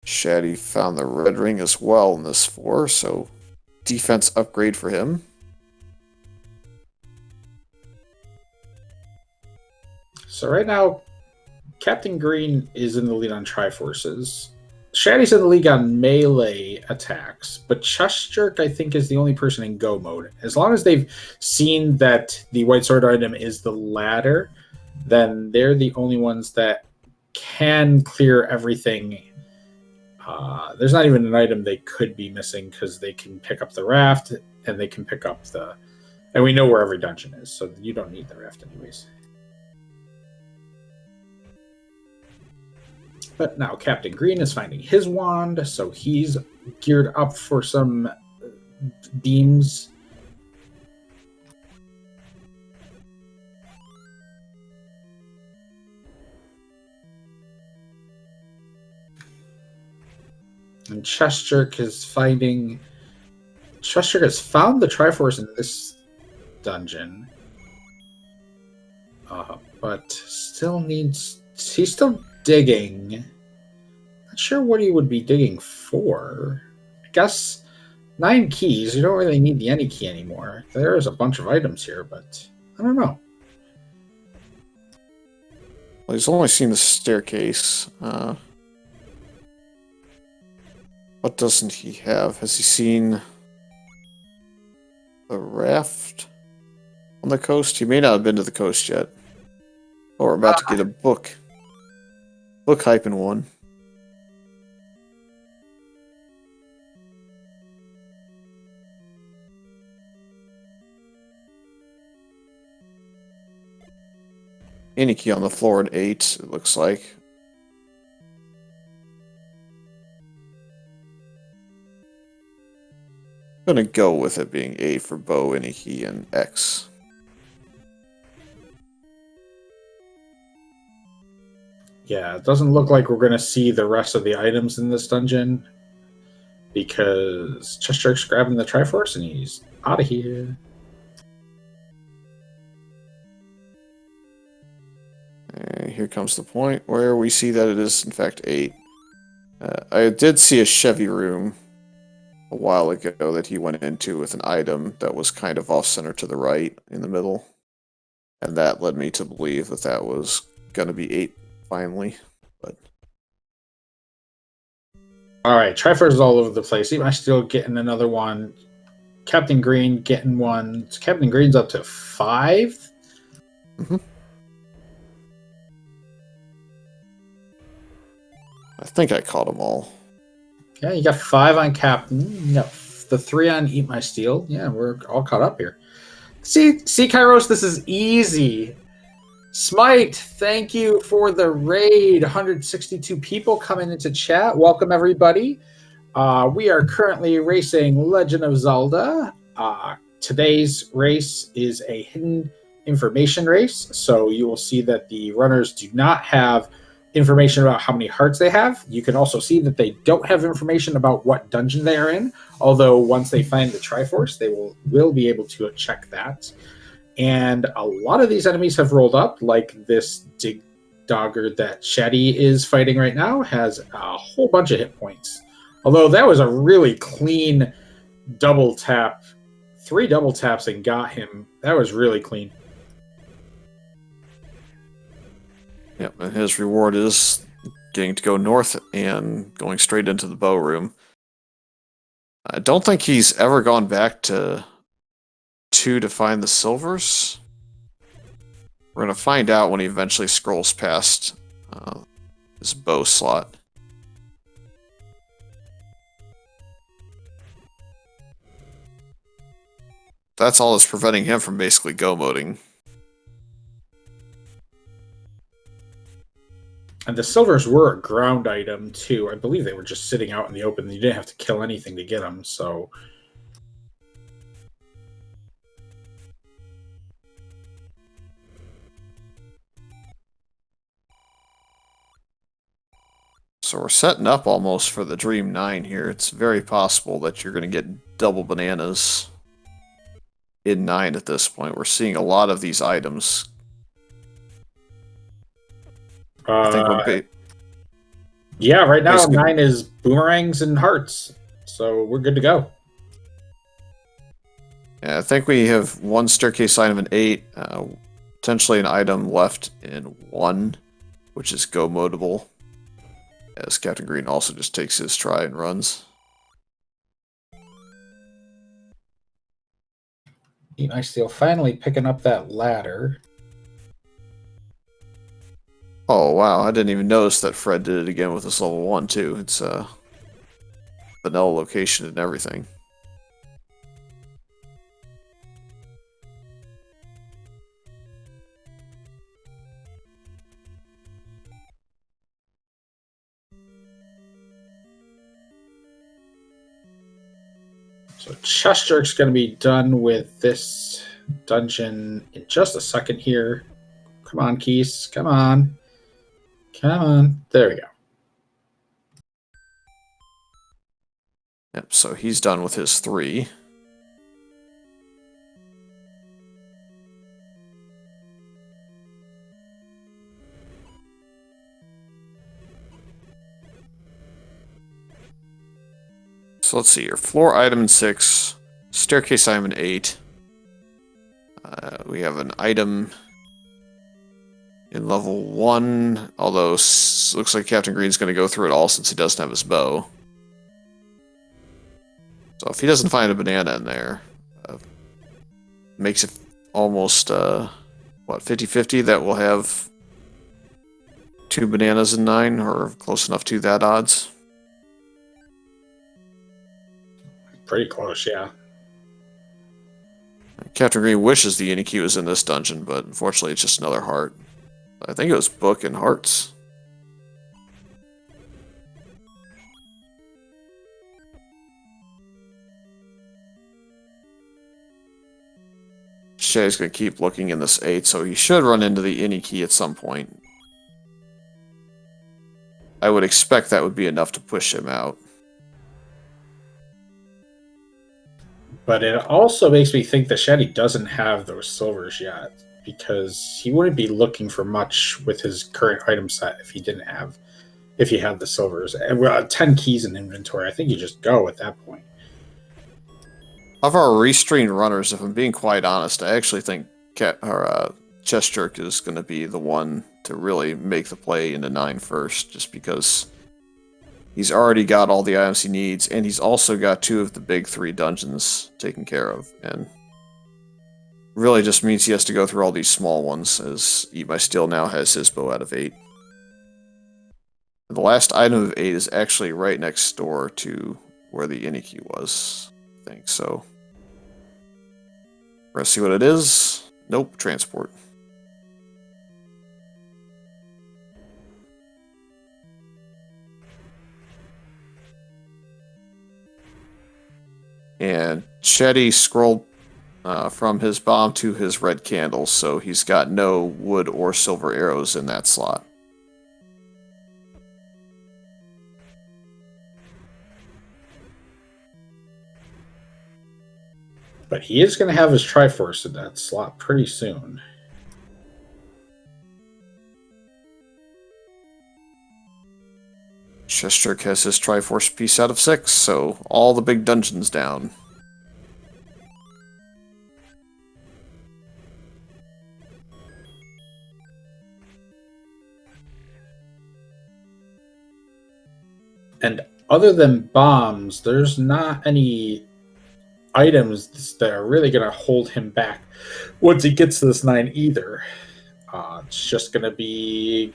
Shaddy found the red ring as well in this 4, so defense upgrade for him. So right now, Captain Green is in the lead on Triforces. Shaddy's in the league on melee attacks, but Chest Jerk, I think, is the only person in go mode. As long as they've seen that the White Sword item is the ladder, then they're the only ones that can clear everything. There's not even an item they could be missing because they can pick up the raft and they can pick up the... And we know where every dungeon is, so you don't need the raft anyways. But now Captain Green is finding his wand, so he's geared up for some beams. And Chest Jerk has found the Triforce in this dungeon. But he's still digging. Not sure what he would be digging for. I guess 9 keys. You don't really need the any key anymore. There is a bunch of items here, but I don't know. Well, he's only seen the staircase. What doesn't he have? Has he seen the raft on the coast? He may not have been to the coast yet. Oh, we're about to get a book. Book hype in 1. Any key on the floor at 8, it looks like. I'm gonna go with it being A for bow, any key, and X. Yeah, it doesn't look like we're going to see the rest of the items in this dungeon because Chest Jerk's grabbing the Triforce and he's out of here. And here comes the point where we see that it is, in fact, 8. I did see a Chevy room a while ago that he went into with an item that was kind of off-center to the right in the middle. And that led me to believe that that was going to be 8 finally. But All right, Triforce all over the place. Am I still getting another one? Captain Green getting one. So Captain Green's up to 5. I think I caught them all. Yeah, you got 5 on Captain. You got the 3 on Eat My Steel. Yeah, we're all caught up here. See, Kairos, this is easy. Smite, thank you for the raid. 162 people coming into chat. Welcome, everybody. We are currently racing Legend of Zelda. Today's race is a hidden information race, so you will see that the runners do not have information about how many hearts they have. You can also see that they don't have information about what dungeon they are in, although once they find the Triforce, they will be able to check that. And a lot of these enemies have rolled up, like this Dig Dogger that Shaddy is fighting right now has a whole bunch of hit points. Although that was a really clean double tap. 3 double taps and got him. That was really clean. Yep, and his reward is getting to go north and going straight into the bow room. I don't think he's ever gone back to 2 to find the silvers. We're going to find out when he eventually scrolls past his bow slot. That's all that's preventing him from basically go-moding. And the silvers were a ground item, too. I believe they were just sitting out in the open. You didn't have to kill anything to get them, so... So we're setting up almost for the Dream 9 here. It's very possible that you're going to get double bananas in 9 at this point. We're seeing a lot of these items. I think we're yeah, right now basically 9 is boomerangs and hearts, so we're good to go. Yeah, I think we have 1 staircase item in 8, potentially an item left in 1, which is go-modable. As Captain Green also just takes his try and runs. Eat My Steel finally picking up that ladder. Oh wow, I didn't even notice that Fred did it again with this level 1 too. It's vanilla location and everything. So Chest Jerk's going to be done with this dungeon in just a second here. Come on, Keys. Come on. Come on. There we go. Yep, so he's done with his 3. So let's see here. Floor item in 6. Staircase item in 8. We have an item in level 1, although looks like Captain Green's going to go through it all since he doesn't have his bow. So if he doesn't find a banana in there, makes it almost, what, 50-50 that we'll have 2 bananas in 9, or close enough to that odds. Pretty close, yeah. Captain Green wishes the Iniki was in this dungeon, but unfortunately it's just another heart. I think it was book and hearts. Shay's going to keep looking in this 8, so he should run into the Iniki at some point. I would expect that would be enough to push him out. But it also makes me think that Shaddy doesn't have those silvers yet, because he wouldn't be looking for much with his current item set if he had the silvers. And 10 keys in inventory, I think you just go at that point. Of our restrained runners, if I'm being quite honest, I actually think Chest Jerk is going to be the one to really make the play into 9 first, just because he's already got all the items he needs, and he's also got 2 of the big 3 dungeons taken care of, and really just means he has to go through all these small ones, as Eat My Steel now has his bow out of 8. The last item of 8 is actually right next door to where the Inikki was, I think, so. We're gonna see what it is. Nope, transport. And Chetty scrolled from his bomb to his red candle, so he's got no wood or silver arrows in that slot. But he is going to have his Triforce in that slot pretty soon. Chest Jerk has his Triforce piece out of 6, so all the big dungeons down. And other than bombs, there's not any items that are really going to hold him back once he gets to this 9 either. It's just going to be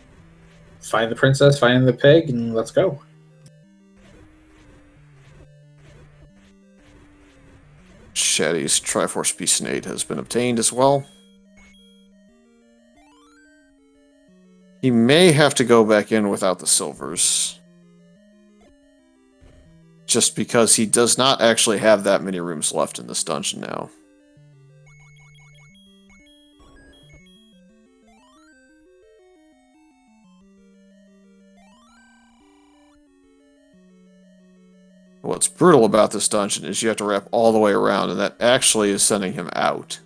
find the princess, find the pig, and let's go. Shetty's Triforce piece in 8 has been obtained as well. He may have to go back in without the silvers, just because he does not actually have that many rooms left in this dungeon now. What's brutal about this dungeon is you have to wrap all the way around, and that actually is sending him out.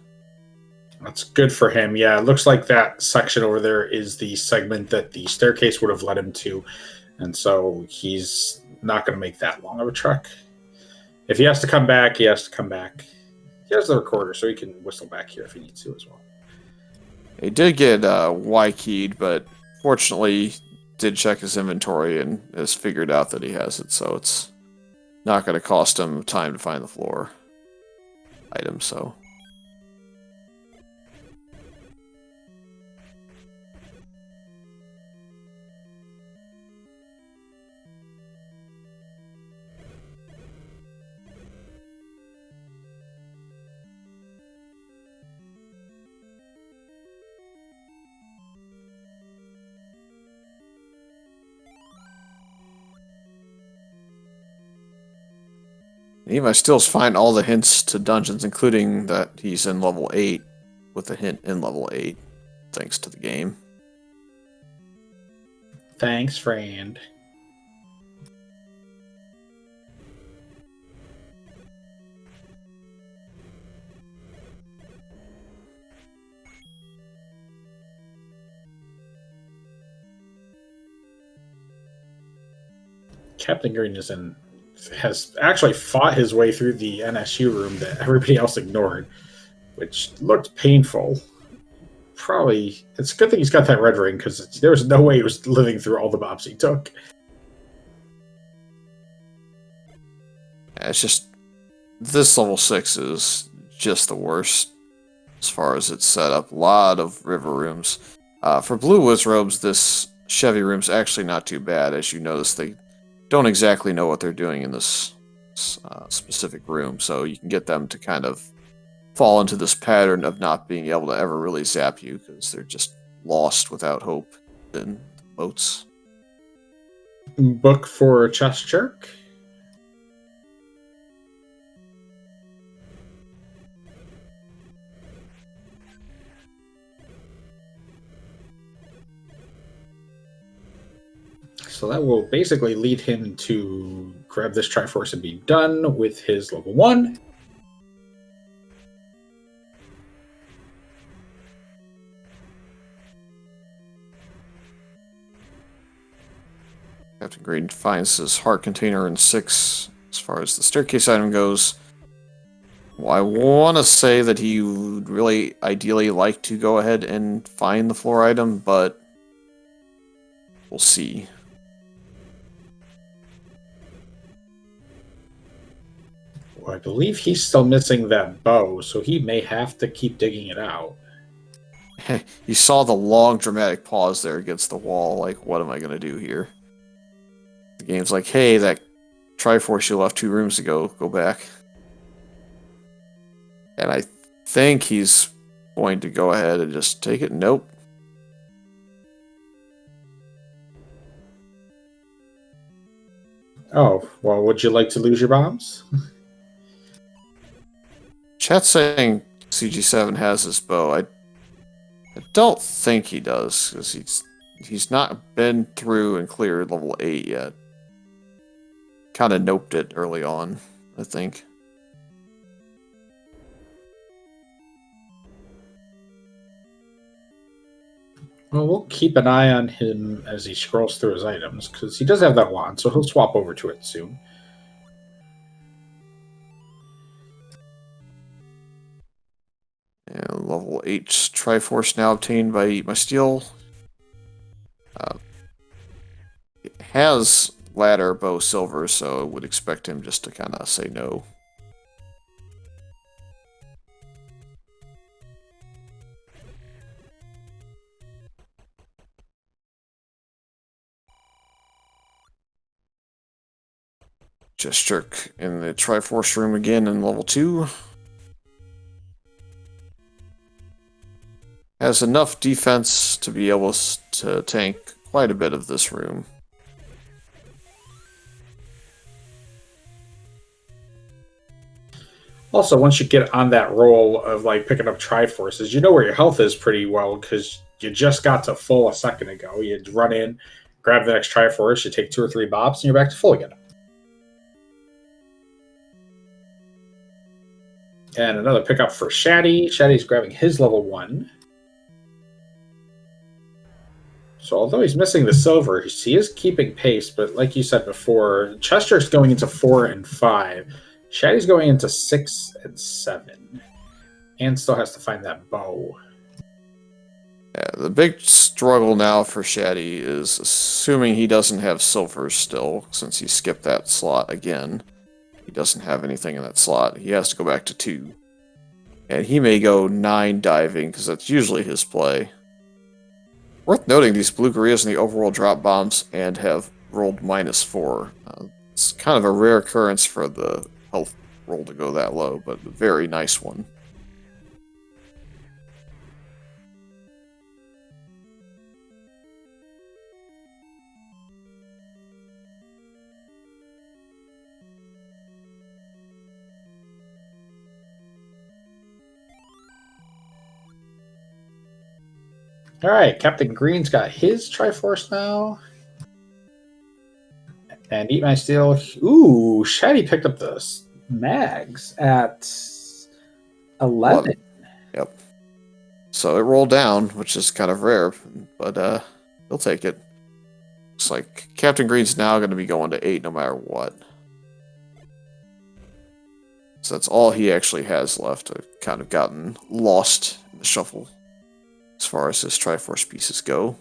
That's good for him. Yeah, it looks like that section over there is the segment that the staircase would have led him to, and so he's not going to make that long of a trek. If he has to come back, he has to come back. He has the recorder, so he can whistle back here if he needs to as well. He did get Y-keyed, but fortunately did check his inventory and has figured out that he has it, so it's not going to cost him time to find the floor item, so. He might still find all the hints to dungeons, including that he's in level 8, with a hint in level 8, thanks to the game. Thanks, friend. Captain Green has actually fought his way through the NSU room that everybody else ignored, which looked painful. Probably, it's a good thing he's got that red ring, because there was no way he was living through all the mobs he took. It's just, this level 6 is just the worst as far as it's set up. A lot of river rooms. For Blue Wiz Robes, this Chevy room's actually not too bad. As you notice, they don't exactly know what they're doing in this specific room, so you can get them to kind of fall into this pattern of not being able to ever really zap you, because they're just lost without hope in boats. Book for Chest Jerk. So that will basically lead him to grab this Triforce and be done with his level 1. Captain Green finds his heart container in 6 as far as the staircase item goes. Well, I want to say that he would really ideally like to go ahead and find the floor item, but we'll see. Well, I believe he's still missing that bow, so he may have to keep digging it out. You saw the long dramatic pause there against the wall, like, what am I going to do here? The game's like, hey, that Triforce you left 2 rooms ago, go back. And I think he's going to go ahead and just take it. Nope. Oh, well, would you like to lose your bombs? Chat's saying CG7 has his bow. I don't think he does, because he's not been through and cleared level 8 yet. Kind of noped it early on, I think. Well, we'll keep an eye on him as he scrolls through his items, because he does have that wand, so he'll swap over to it soon. And level 8 Triforce now obtained by Eat My Steel. It has ladder, bow, silver, so I would expect him just to kind of say no. Gesture in the Triforce room again in level 2. Has enough defense to be able to tank quite a bit of this room. Also, once you get on that roll of like picking up Triforces, you know where your health is pretty well, because you just got to full a second ago. You run in, grab the next Triforce, you take 2 or 3 bops, and you're back to full again. And another pickup for Shaddy. Shaddy's grabbing his level 1. So although he's missing the silver, he is keeping pace, but like you said before, Chester's going into 4 and 5. Shaddy's going into 6 and 7. And still has to find that bow. Yeah, the big struggle now for Shaddy is assuming he doesn't have silver still, since he skipped that slot again. He doesn't have anything in that slot. He has to go back to 2. And he may go 9 diving, because that's usually his play. Worth noting, these blue Gorilas in the overworld drop bombs and have rolled -4. It's kind of a rare occurrence for the health roll to go that low, but a very nice one. All right, Captain Green's got his Triforce now. And Eat My Steel. Ooh, Shaddy picked up the mags at 11. Yep. So it rolled down, which is kind of rare, but he'll take it. Looks like Captain Green's now going to be going to 8 no matter what. So that's all he actually has left. I've kind of gotten lost in the shuffle as far as his Triforce pieces go.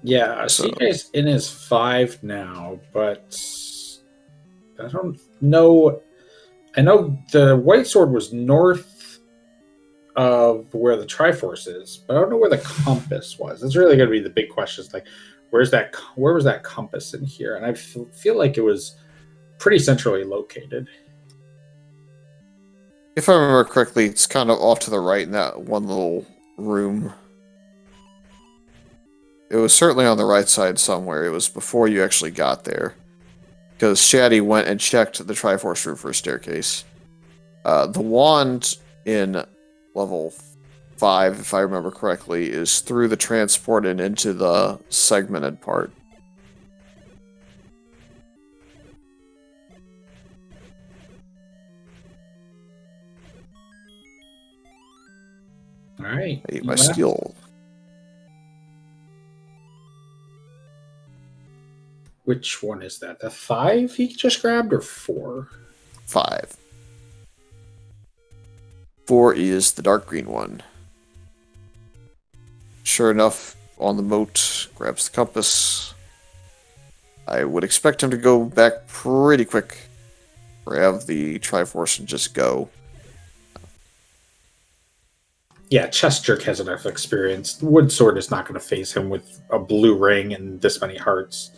Yeah, CJ's in his 5 now, but I don't know. I know the White Sword was north of where the Triforce is, but I don't know where the compass was. That's really going to be the big question. It's like, where was that compass in here? And I feel like it was pretty centrally located. If I remember correctly, it's kind of off to the right in that one little room. It was certainly on the right side somewhere. It was before you actually got there. Because Shaddy went and checked the Triforce room for a staircase. The wand in level 5, if I remember correctly, is through the transport and into the segmented part. All right. I ate my steel. Which one is that? The 5 he just grabbed, or 4? 5. 4 is the dark green one. Sure enough, on the moat, grabs the compass. I would expect him to go back pretty quick. Grab the Triforce and just go. Yeah, Chest Jerk has enough experience. Wood Sword is not going to phase him with a blue ring and this many hearts.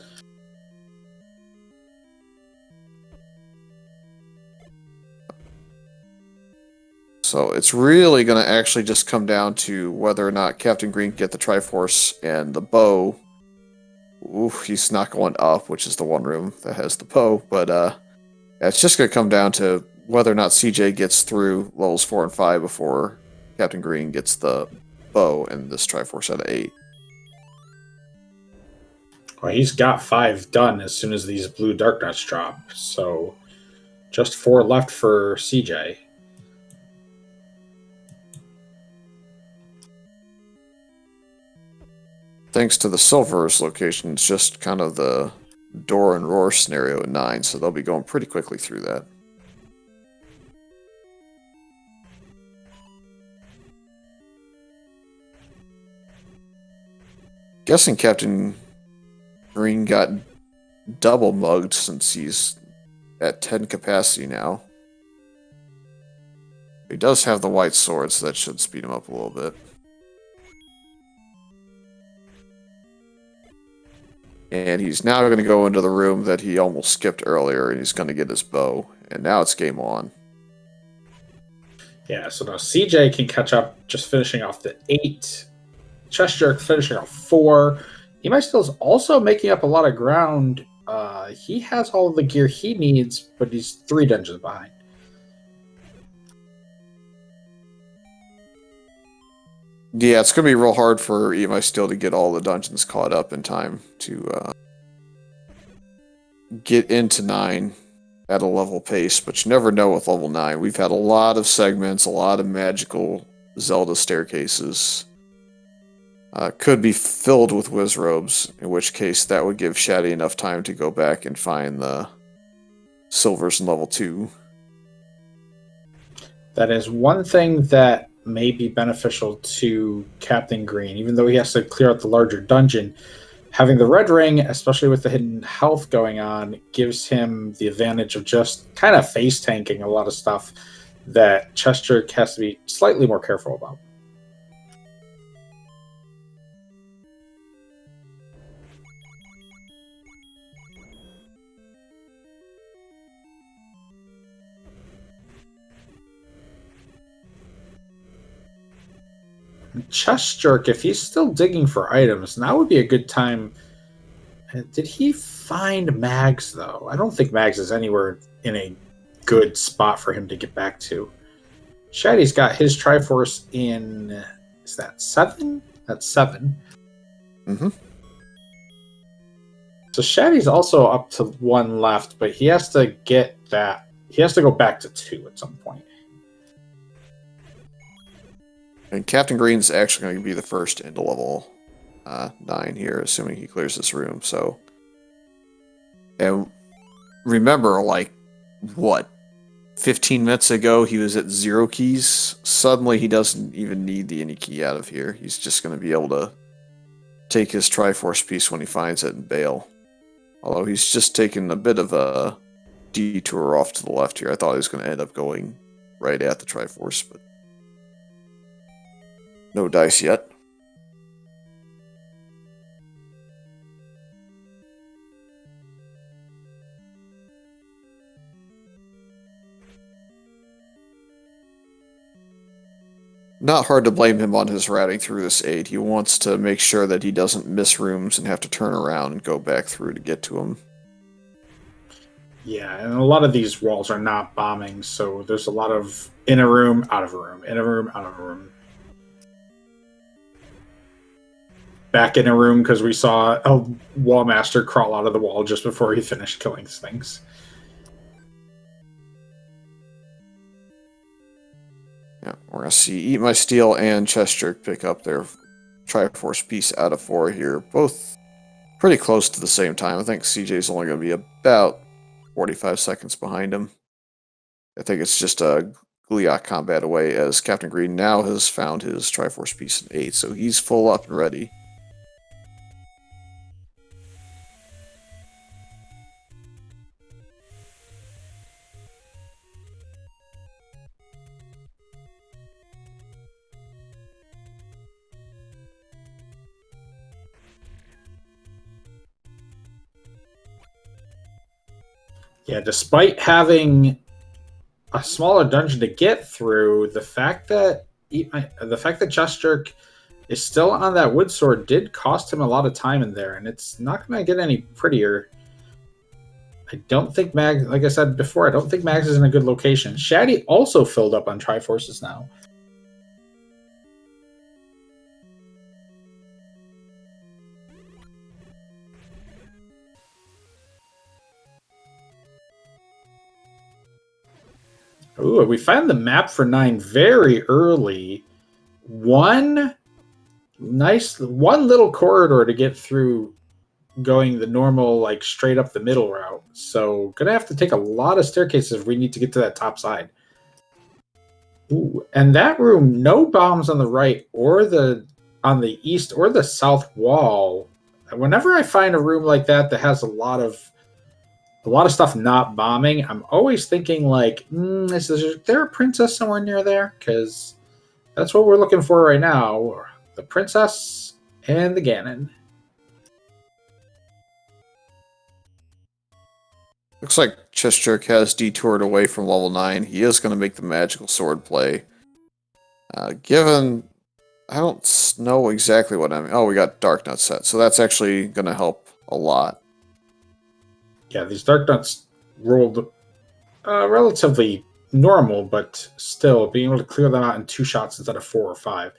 So it's really going to actually just come down to whether or not Captain Green can get the Triforce and the bow. Oof, he's not going up, which is the one room that has the bow. But it's just going to come down to whether or not CJ gets through levels 4 and 5 before Captain Green gets the bow and this Triforce out of 8. Well, he's got 5 done as soon as these blue Dark Nuts drop. So just 4 left for CJ. Thanks to the Silver's location, it's just kind of the door and roar scenario at 9, so they'll be going pretty quickly through that. Guessing Captain Green got double mugged since he's at 10 capacity now. He does have the white sword, so that should speed him up a little bit. And he's now going to go into the room that he almost skipped earlier, and he's going to get his bow. And now it's game on. Yeah, so now CJ can catch up, just finishing off the 8. Chest Jerk finishing off 4. Still is also making up a lot of ground. He has all of the gear he needs, but he's 3 dungeons behind. Yeah, it's going to be real hard for Steel to get all the dungeons caught up in time to get into 9 at a level pace, but you never know with level 9. We've had a lot of segments, a lot of magical Zelda staircases. Could be filled with whiz robes, in which case that would give Shaddy enough time to go back and find the silvers in level 2. That is one thing that may be beneficial to Captain Green, even though he has to clear out the larger dungeon. Having the red ring, especially with the hidden health going on, gives him the advantage of just kind of face tanking a lot of stuff that Chest Jerk has to be slightly more careful about. Chest Jerk, if he's still digging for items, now would be a good time. Did he find Mags, though? I don't think Mags is anywhere in a good spot for him to get back to. Shaddy's got his Triforce in... Is that 7? That's 7. Mm-hmm. So Shaddy's also up to 1 left, but he has to get that... He has to go back to 2 at some point. And Captain Green's actually going to be the first into level 9 here, assuming he clears this room. So, and remember, like, what, 15 minutes ago he was at 0 keys? Suddenly he doesn't even need any key out of here. He's just going to be able to take his Triforce piece when he finds it and bail. Although he's just taken a bit of a detour off to the left here. I thought he was going to end up going right at the Triforce, but no dice yet. Not hard to blame him on his routing through this 8. He wants to make sure that he doesn't miss rooms and have to turn around and go back through to get to them. Yeah, and a lot of these walls are not bombing, so there's a lot of in a room, out of a room, in a room, out of a room. Back in a room because we saw a wall master crawl out of the wall just before he finished killing things. Yeah, we're going to see Eat My Steel and Chest Jerk pick up their Triforce piece out of 4 here. Both pretty close to the same time. I think CJ's only going to be about 45 seconds behind him. I think it's just a Gleeok combat away, as Captain Green now has found his Triforce piece in 8, so he's full up and ready. Yeah, despite having a smaller dungeon to get through, the fact that Chest Jerk is still on that wood sword did cost him a lot of time in there, and it's not going to get any prettier. I don't think Mags, like I said before, I don't think Mags is in a good location. Shaddy also filled up on Triforces now. Ooh, we found the map for 9 very early. One little corridor to get through, going the normal, like, straight up the middle route. So gonna have to take a lot of staircases if we need to get to that top side. Ooh, and that room, no bombs on the right or on the east or the south wall. Whenever I find a room like that that has a lot of stuff not bombing, I'm always thinking, like, is there a princess somewhere near there? Because that's what we're looking for right now. The princess and the Ganon. Looks like Chest Jerk has detoured away from level 9. He is going to make the magical sword play. Given, I don't know exactly what I mean. Oh, we got Dark Nut set, so that's actually going to help a lot. Yeah, these Dark Nuts rolled relatively normal, but still being able to clear them out in 2 shots instead of 4 or 5.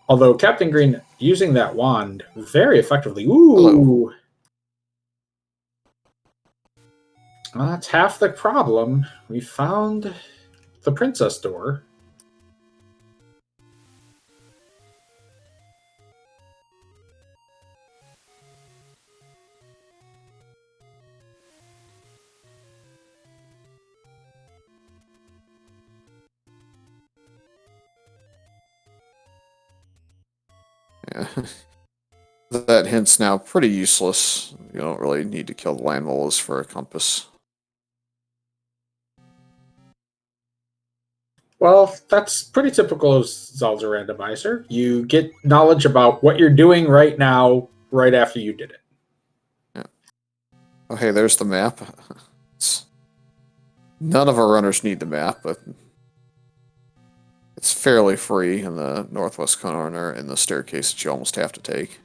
Although Captain Green using that wand very effectively. Ooh. Hello. Well, that's half the problem. We found the princess door. Yeah. That hint's now pretty useless. You don't really need to kill the land molas for a compass. Well, that's pretty typical of Zelda Randomizer. You get knowledge about what you're doing right now, right after you did it. Yeah. Oh, hey, there's the map. None of our runners need the map, but it's fairly free in the northwest corner in the staircase that you almost have to take.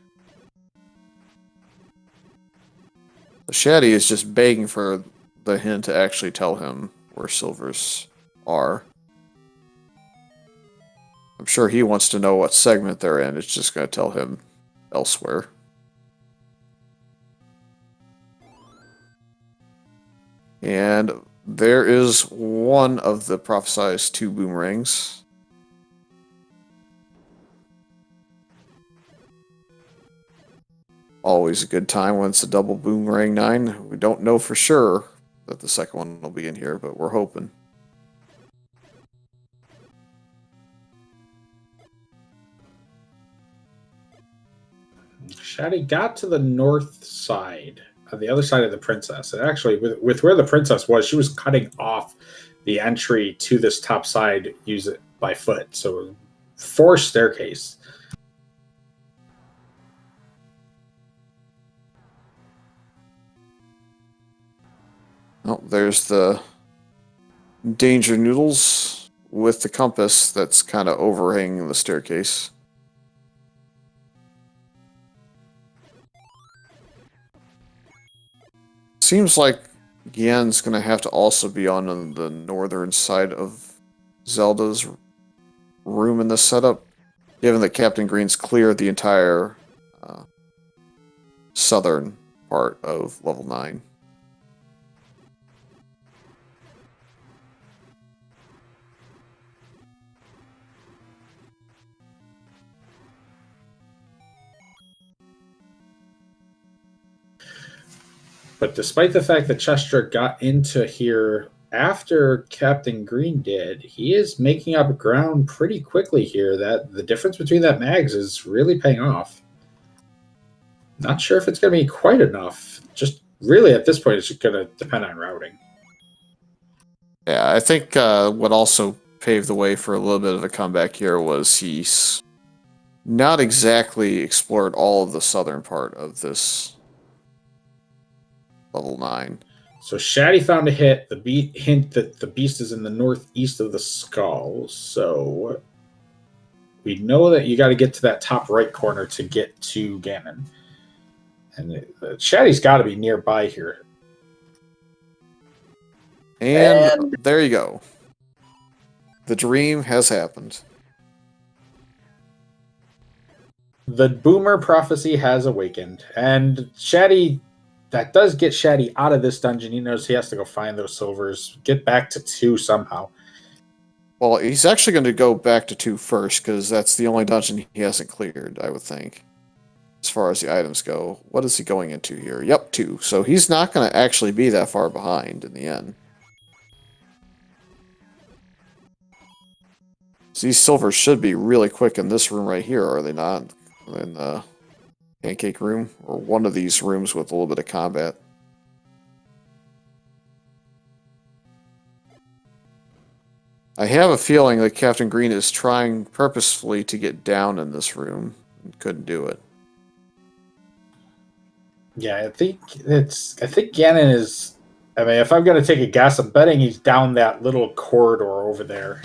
The Shaddy is just begging for the hint to actually tell him where silvers are. I'm sure he wants to know what segment they're in. It's just going to tell him elsewhere. And there is one of the prophesized 2 boomerangs. Always a good time when it's a double boomerang 9. We don't know for sure that the second one will be in here, but we're hoping. Shaddy got to the north side, the other side of the princess. And actually, with where the princess was, she was cutting off the entry to this top side, use it by foot. So, forced staircase. Oh, there's the danger noodles with the compass that's kind of overhanging the staircase. Seems like Gien's going to have to also be on the northern side of Zelda's room in this setup, given that Captain Green's cleared the entire southern part of level 9. But despite the fact that Chester got into here after Captain Green did, he is making up ground pretty quickly here. That the difference between that mags is really paying off. Not sure if it's going to be quite enough. Just really at this point, it's going to depend on routing. Yeah, I think what also paved the way for a little bit of a comeback here was he's not exactly explored all of the southern part of this level 9. So Shaddy found a hint that the beast is in the northeast of the skull. So we know that you got to get to that top right corner to get to Ganon. And Shaddy's got to be nearby here. And there you go. The dream has happened. The Boomer prophecy has awakened. And Shaddy, that does get Shaddy out of this dungeon. He knows he has to go find those silvers, get back to 2 somehow. Well, he's actually going to go back to 2 first, because that's the only dungeon he hasn't cleared, I would think. As far as the items go. What is he going into here? Yep, 2. So he's not going to actually be that far behind in the end. So these silvers should be really quick in this room right here, are they not? In the pancake room? Or one of these rooms with a little bit of combat. I have a feeling that Captain Green is trying purposefully to get down in this room and couldn't do it. Yeah, I think Ganon is. I mean, if I'm going to take a guess, I'm betting he's down that little corridor over there,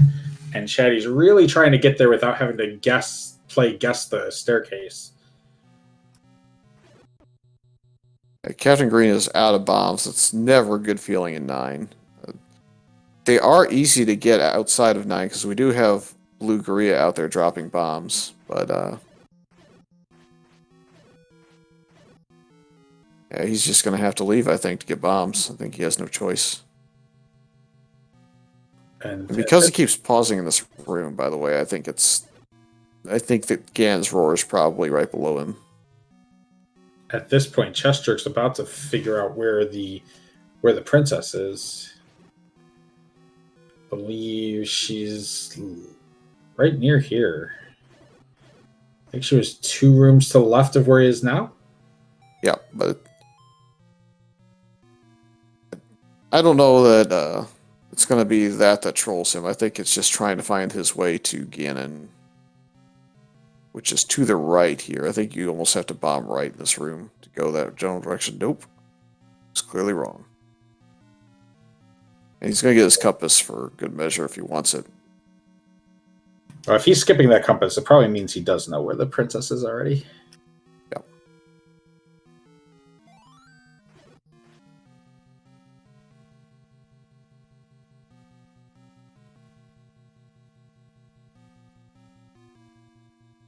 and Shaddy's really trying to get there without having to guess the staircase. Captain Green is out of bombs. It's never a good feeling in 9. They are easy to get outside of 9 because we do have Blue Gorilla out there dropping bombs, but yeah, he's just going to have to leave, I think, to get bombs. I think he has no choice. And because he keeps pausing in this room, by the way, I think that Ganon's roar is probably right below him. At this point, Chester's about to figure out where the princess is. I believe she's right near here. I think she was 2 rooms to the left of where he is now. Yeah, but I don't know that it's going to be that trolls him. I think it's just trying to find his way to Ganon, which is to the right here. I think you almost have to bomb right in this room to go that general direction. Nope. It's clearly wrong. And he's going to get his compass for good measure if he wants it. Well, if he's skipping that compass, it probably means he does know where the princess is already. Yep.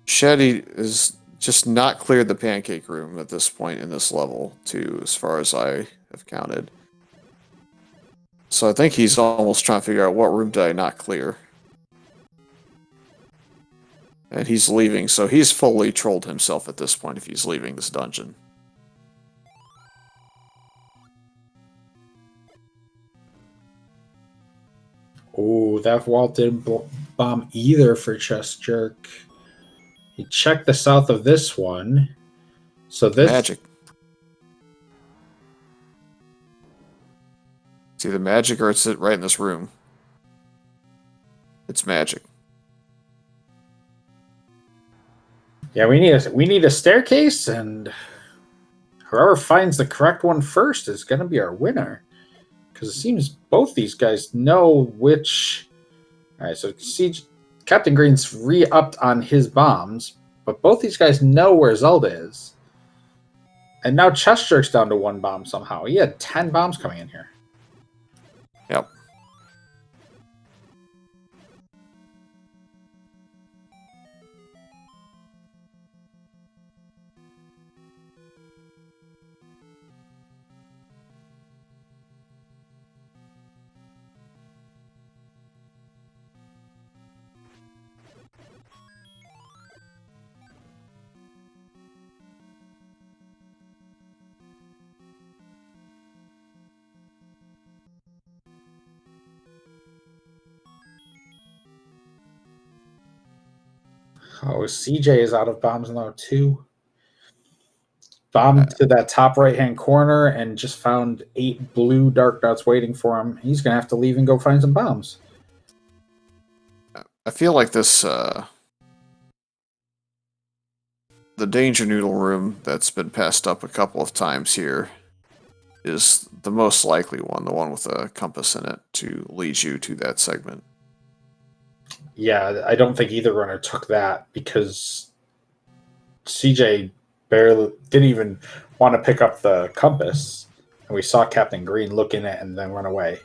Shaddy is just not cleared the pancake room at this point in this level, too, as far as I have counted. So I think he's almost trying to figure out what room did I not clear. And he's leaving, so he's fully trolled himself at this point if he's leaving this dungeon. Oh, that wall didn't bomb either for Chest Jerk. He checked the south of this one. So this magic. It's either magic or it's right in this room. It's magic. Yeah, we need a staircase, and whoever finds the correct one first is going to be our winner. Because it seems both these guys know which. All right, so see, Captain Green's re-upped on his bombs, but both these guys know where Zelda is. And now Chest Jerk's down to 1 bomb somehow. He had 10 bombs coming in here. Yep. Oh, CJ is out of bombs now too. Bombed to that top right-hand corner and just found 8 blue dark dots waiting for him. He's going to have to leave and go find some bombs. I feel like this, the danger noodle room that's been passed up a couple of times here is the most likely one, the one with a compass in it to lead you to that segment. Yeah, I don't think either runner took that because CJ barely didn't even want to pick up the compass. And we saw Captain Green look in it and then run away.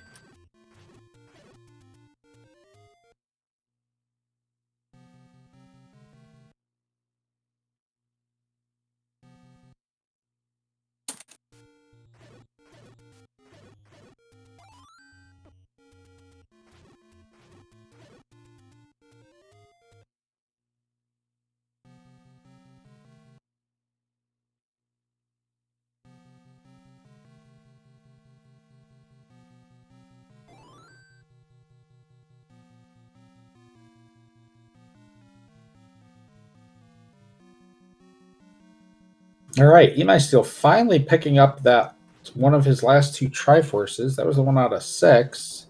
All right, Imai Steel finally picking up that one of his last 2 Triforces. That was the one out of 6.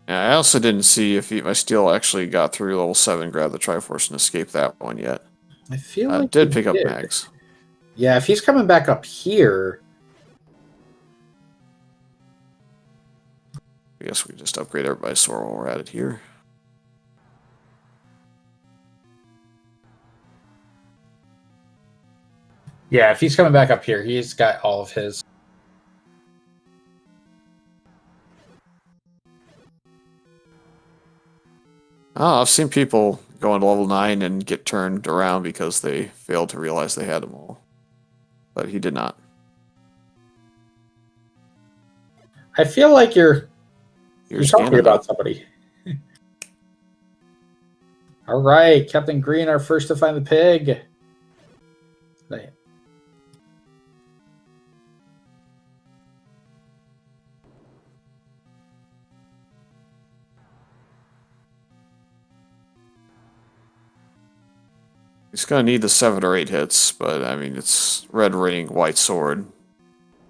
I also didn't see if my steel actually got through level 7, grabbed the Triforce, and escaped that one yet. I feel like Did he pick up did. mags. Yeah, if he's coming back up here, I guess we just upgrade everybody's sword while we're at it here. yeah, if he's coming back up here, he's got all of his. Oh, I've seen people go into level 9 and get turned around because they failed to realize they had them all. But he did not. I feel like you're talking Ganon about somebody. All right, Captain Green, our first to find the pig. He's going to need the 7 or 8 hits, but I mean, it's red ring, white sword.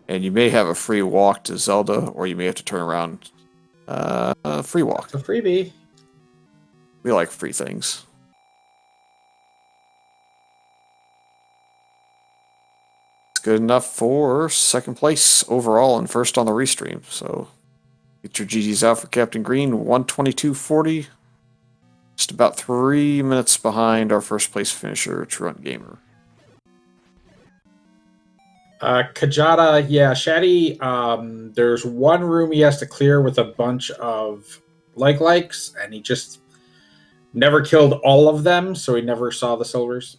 And you may have a free walk to Zelda, or you may have to turn around. Free walk. It's a freebie. We like free things. It's good enough for second place overall and first on the restream. So get your GGs out for Captain Green, 122.40. Just about 3 minutes behind our first place finisher, Truant Gamer. Kajata, yeah, Shaddy, there's one room he has to clear with a bunch of likes, and he just never killed all of them, so he never saw the silvers.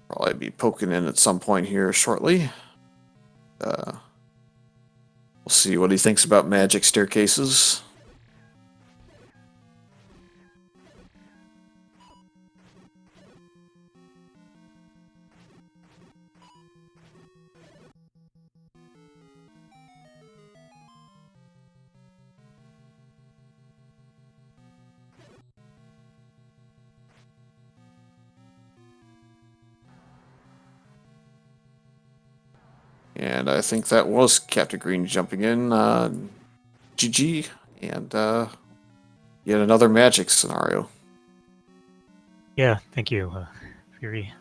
Probably be poking in at some point here shortly. We'll see what he thinks about magic staircases. And I think that was Captain Green jumping in. GG. And yet another magic scenario. Yeah, thank you, Fury.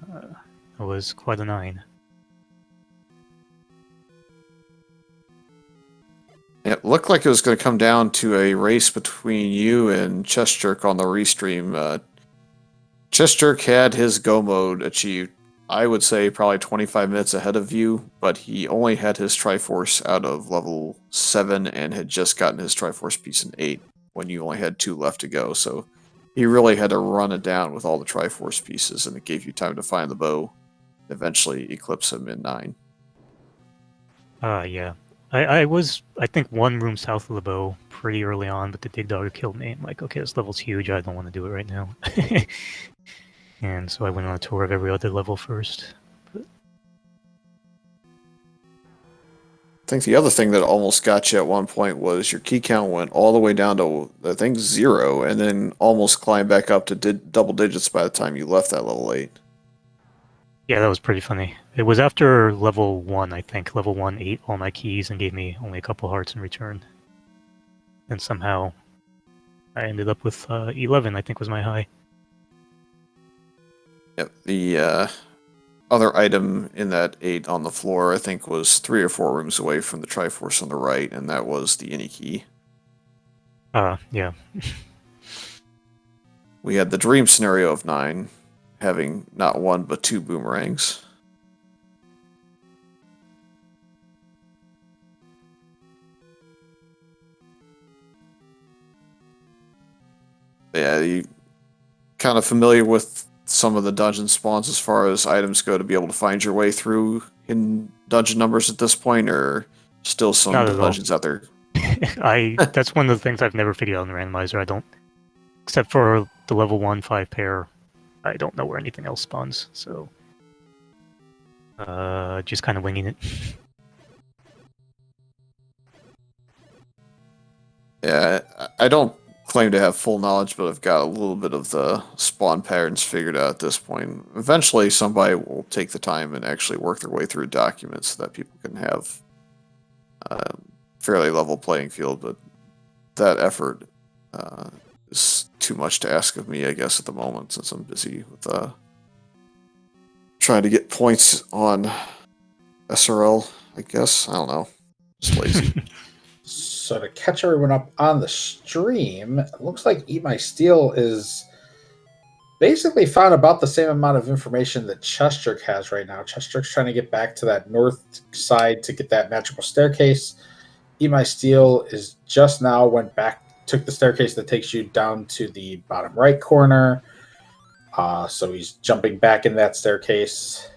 It was quite a 9. Yep, looked like it was going to come down to a race between you and Chest Jerk on the restream. Chest Jerk had his go mode achieved, I would say probably 25 minutes ahead of you, but he only had his Triforce out of level 7 and had just gotten his Triforce piece in 8 when you only had 2 left to go, so he really had to run it down with all the Triforce pieces, and it gave you time to find the bow, eventually eclipse him in 9. Yeah. I was, I think, 1 room south of the bow pretty early on, but the Dig Dogger killed me. I'm like, okay, this level's huge, I don't want to do it right now. And so I went on a tour of every other level first. But... I think the other thing that almost got you at one point was your key count went all the way down to, I think, 0, and then almost climbed back up to double digits by the time you left that level 8. Yeah, that was pretty funny. It was after level 1, I think. Level 1 ate all my keys and gave me only a couple hearts in return. And somehow I ended up with 11, I think was my high. Yep, the other item in that 8 on the floor, I think, was 3 or 4 rooms away from the Triforce on the right, and that was the Any key. Yeah. We had the dream scenario of 9, having not 1 but 2 boomerangs. Yeah, you kind of familiar with some of the dungeon spawns as far as items go to be able to find your way through in dungeon numbers at this point, or still some dungeons out there? That's one of the things I've never figured out in the randomizer. I don't, except for the level 1 5-pair, I don't know where anything else spawns, so just kind of winging it. Yeah, I don't claim to have full knowledge, but I've got a little bit of the spawn patterns figured out at this point. Eventually, somebody will take the time and actually work their way through documents so that people can have a fairly level playing field, but that effort is too much to ask of me, I guess, at the moment, since I'm busy with trying to get points on SRL, I guess. I don't know. Just lazy. So to catch everyone up on the stream, it looks like Eat My Steel is basically found about the same amount of information that Chest Jerk has right now. Chest Jerk's trying to get back to that north side to get that magical staircase. Eat My Steel is just now went back, took the staircase that takes you down to the bottom right corner. So he's jumping back in that staircase.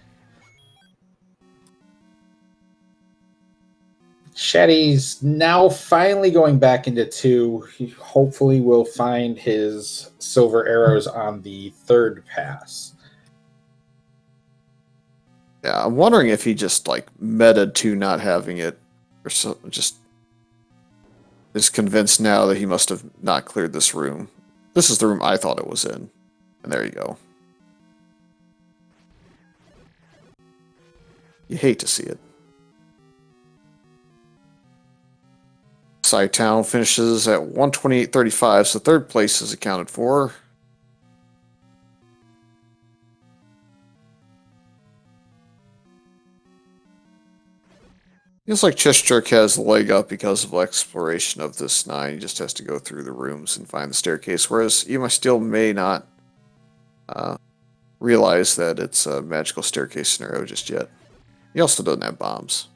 Shetty's now finally going back into 2. He hopefully will find his silver arrows on the 3rd pass. Yeah, I'm wondering if he just like meted to not having it, or so, just is convinced now that he must have not cleared this room. This is the room I thought it was in, and there you go. You hate to see it. Side Town finishes at 128.35, so 3rd place is accounted for. Feels like Chest Jerk has the leg up because of exploration of this 9. He just has to go through the rooms and find the staircase, whereas Ema still may not realize that it's a magical staircase scenario just yet. He also doesn't have bombs.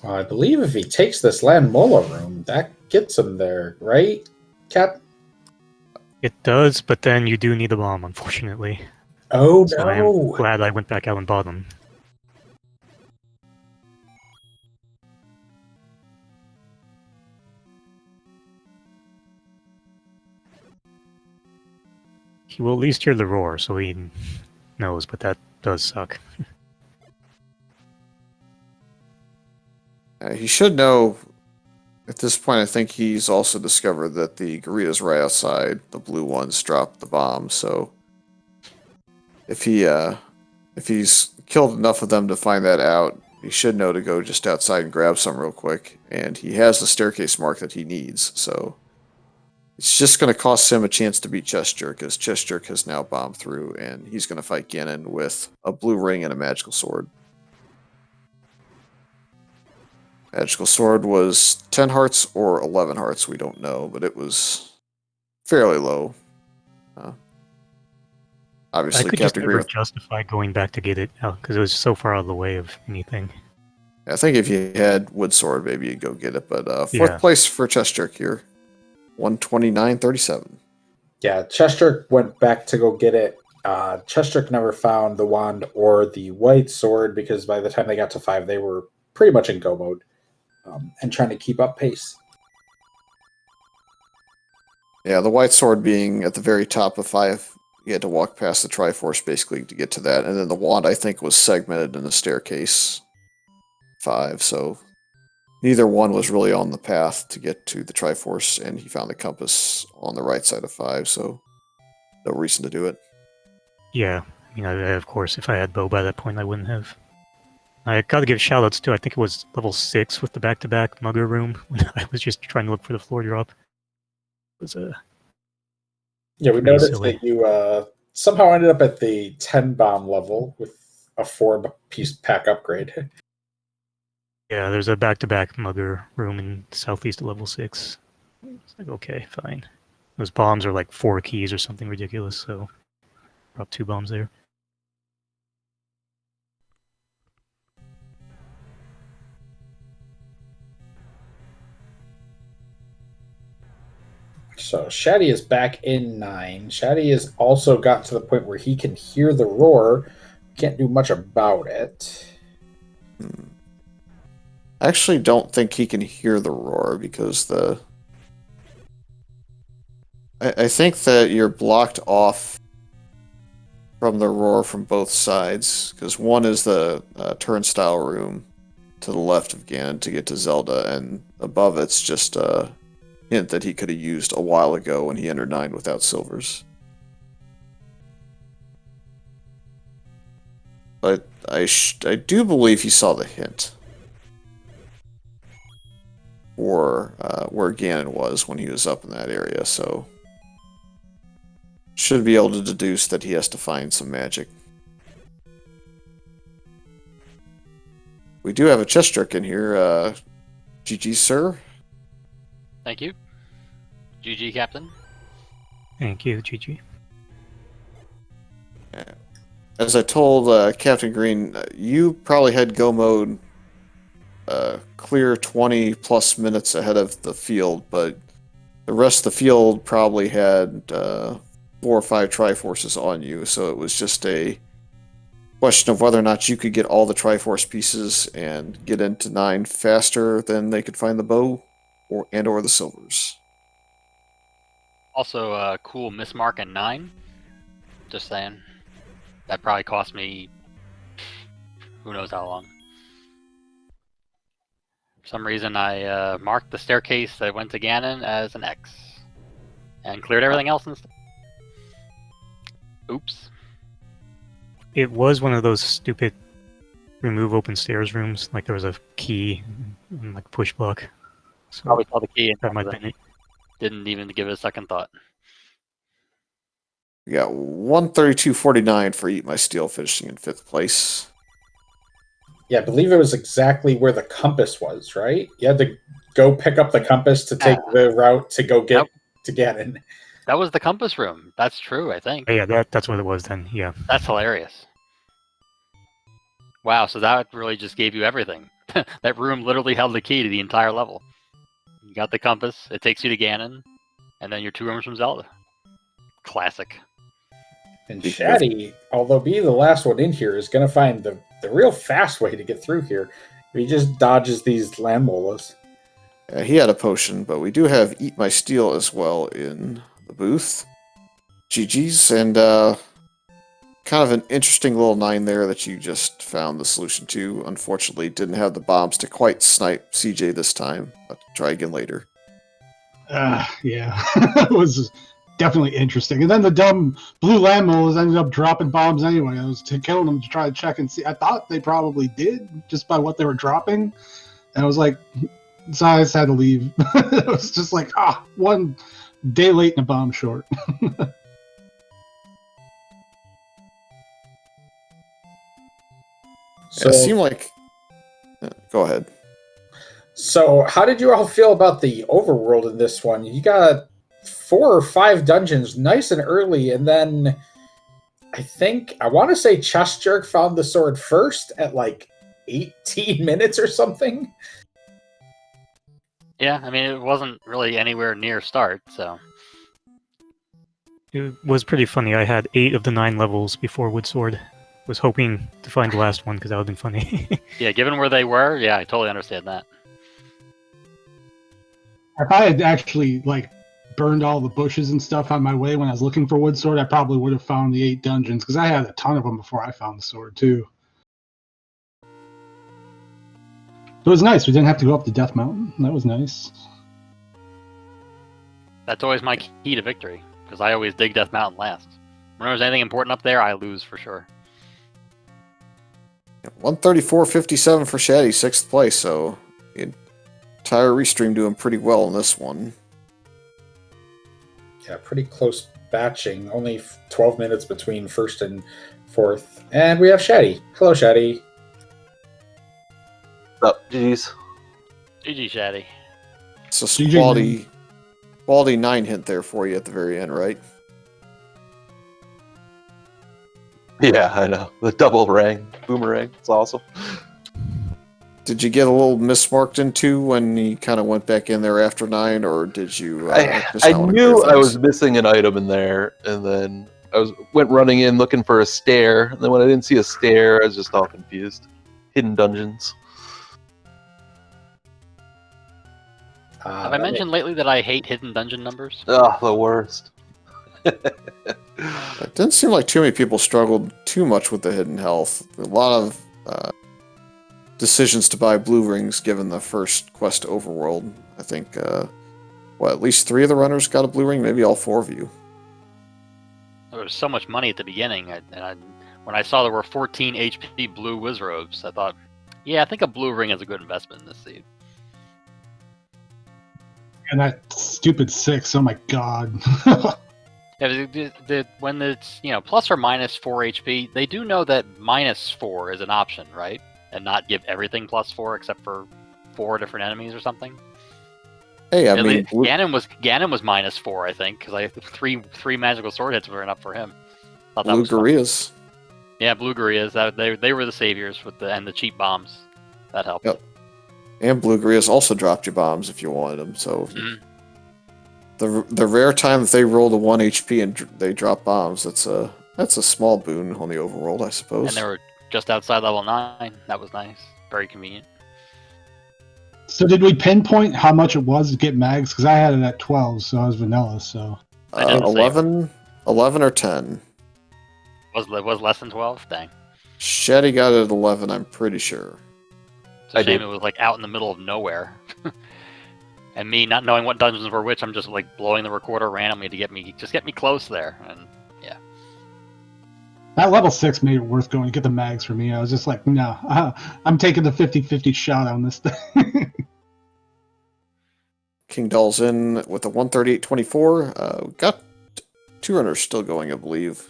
Well, I believe if he takes this Land Mola room, that gets him there, right, Cap? It does, but then you do need a bomb, unfortunately. Oh, so no! I am glad I went back out and bought them. He will at least hear the roar, so he knows, but that does suck. He should know, at this point, I think he's also discovered that the Gorilla's right outside. The blue ones dropped the bomb, so if he's killed enough of them to find that out, he should know to go just outside and grab some real quick. And he has the staircase mark that he needs, so it's just going to cost him a chance to beat Chest Jerk, as Chest Jerk has now bombed through, and he's going to fight Ganon with a blue ring and a magical sword. Magical sword was 10 hearts or 11 hearts. We don't know, but it was fairly low. I Obviously, could just Captain never Green. justify going back to get it out because it was so far out of the way of anything. I think if you had wood sword, maybe you'd go get it. But fourth Yeah. place for chest jerk here, 129.37. Yeah, Chester went back to go get it. Chester never found the wand or the white sword because by the time they got to 5, they were pretty much in go mode and trying to keep up pace. Yeah, the white sword being at the very top of 5. You had to walk past the Triforce basically to get to that. And then the wand, I think, was segmented in the staircase 5. So neither one was really on the path to get to the Triforce. And he found the compass on the right side of 5. So no reason to do it. Yeah, I mean, of course, if I had bow by that point, I wouldn't have. I gotta give shoutouts too. I think it was level 6 with the back-to-back mugger room when I was just trying to look for the floor drop. It was Yeah, we pretty noticed silly. that you somehow ended up at the 10 bomb level with a 4-piece pack upgrade. Yeah, there's a back-to-back mugger room in southeast of level 6. It's like, okay, fine. Those bombs are like 4 keys or something ridiculous, so drop 2 bombs there. So Shaddy is back in 9. Shaddy has also got to the point where he can hear the roar. Can't do much about it. I actually don't think he can hear the roar because I think that you're blocked off from the roar from both sides, because one is the turnstile room to the left of Ganon to get to Zelda, and above it's just a hint that he could have used a while ago when he entered 9 without silvers. But I do believe he saw the hint for where Ganon was when he was up in that area, so should be able to deduce that he has to find some magic. We do have a chest trick in here. GG, sir. Thank you. GG, Captain. Thank you, GG. As I told Captain Green, you probably had go mode clear 20 plus minutes ahead of the field, but the rest of the field probably had 4 or 5 Triforces on you, so it was just a question of whether or not you could get all the Triforce pieces and get into 9 faster than they could find the bow or the silvers. Also, a cool mismark in 9. Just saying. That probably cost me who knows how long. For some reason, I marked the staircase that went to Ganon as an X. And cleared everything else instead. Oops. It was one of those stupid remove open stairs rooms. Like there was a key and like push block. So Probably saw the key and that might have been it. didn't even give it a second thought. We got 132.49 for Eat My Steel, finishing in 5th place. Yeah, I believe it was exactly where the compass was, right? You had to go pick up the compass to take the route to go get to Ganon. That was the compass room. That's true, I think. Yeah, that's what it was then. Yeah. That's hilarious. Wow, so that really just gave you everything. That room literally held the key to the entire level. You got the compass, it takes you to Ganon, and then your 2 rooms from Zelda. Classic. And Shaddy, although being the last one in here, is going to find the real fast way to get through here. He just dodges these land molas. He had a potion, but we do have Eat My Steel as well in the booth. GG's, and kind of an interesting little 9 there that you just found the solution to. Unfortunately, didn't have the bombs to quite snipe CJ this time, but try again later. Yeah, it was definitely interesting. And then the dumb blue land molas ended up dropping bombs anyway. I was killing them to try to check and see. I thought they probably did just by what they were dropping. And I was like, so I just had to leave. It was just like, 1 day late and a bomb short. So it seemed like... Go ahead. So, how did you all feel about the overworld in this one? You got 4 or 5 dungeons nice and early, and then I want to say Chest Jerk found the sword first at like 18 minutes or something. Yeah, I mean, it wasn't really anywhere near start, so. It was pretty funny. I had 8 of the 9 levels before Woodsword. Was hoping to find the last one because that would have been funny. Yeah, given where they were, yeah, I totally understand that. If I had actually like burned all the bushes and stuff on my way when I was looking for wood sword, I probably would have found the 8 dungeons because I had a ton of them before I found the sword too. It was nice. We didn't have to go up to Death Mountain. That was nice. That's always my key to victory, because I always dig Death Mountain last. Whenever there's anything important up there, I lose for sure. 134.57 for Shaddy, 6th place, so the entire restream doing pretty well in this one. Yeah, pretty close batching. Only 12 minutes between first and fourth. And we have Shaddy. Hello, Shaddy. Oh, jeez. GG, Shaddy. It's a GG, quality 9 hint there for you at the very end, right? Yeah, I know. The double boomerang. It's awesome. Did you get a little mismarked into when you kind of went back in there after 9, or did you? Just I not wanna knew clear I was things? missing an item in there, and then went running in looking for a stair, and then when I didn't see a stair, I was just all confused. Hidden dungeons. Have I mentioned lately that I hate hidden dungeon numbers? Oh, the worst. It didn't seem like too many people struggled too much with the hidden health. A lot of decisions to buy blue rings given the first quest to Overworld. I think, at least 3 of the runners got a blue ring, maybe all 4 of you. There was so much money at the beginning, when I saw there were 14 HP blue whiz robes, I thought, yeah, I think a blue ring is a good investment in this seed. And that stupid 6, oh my god. Yeah, when it's plus or minus 4 HP, they do know that minus 4 is an option, right? And not give everything plus 4 except for 4 different enemies or something. Hey, I At mean, least Ganon was minus 4, I think, because I three magical sword hits were enough for him. Thought that blue was fun. Gorillas. Yeah, blue Gorillas. They were the saviors with the cheap bombs. That helped. Yep. And blue Gorillas also dropped you bombs if you wanted them. So the rare time that they rolled a 1 HP and they drop bombs, that's a small boon on the overworld, I suppose. And they were just outside level 9. That was nice. Very convenient. So did we pinpoint how much it was to get mags? Because I had it at 12, so I was vanilla. So I didn't say- 11 or 10. Was less than 12? Dang. Shaddy got it at 11, I'm pretty sure. It's a I shame did. it was like out in the middle of nowhere. And me not knowing what dungeons were which, I'm just like blowing the recorder randomly to get me close there. And yeah. that level 6 made it worth going to get the mags for me. I was just like, no, I'm taking the 50-50 shot on this thing. King Doll's in with a 138.24. Got 2 runners still going, I believe.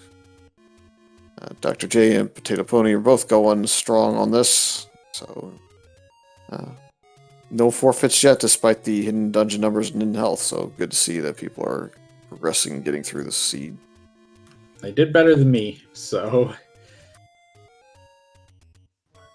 Dr. J and Potato Pony are both going strong on this. So, no forfeits yet, despite the hidden dungeon numbers and hidden health. So, good to see that people are progressing and getting through the seed. They did better than me, so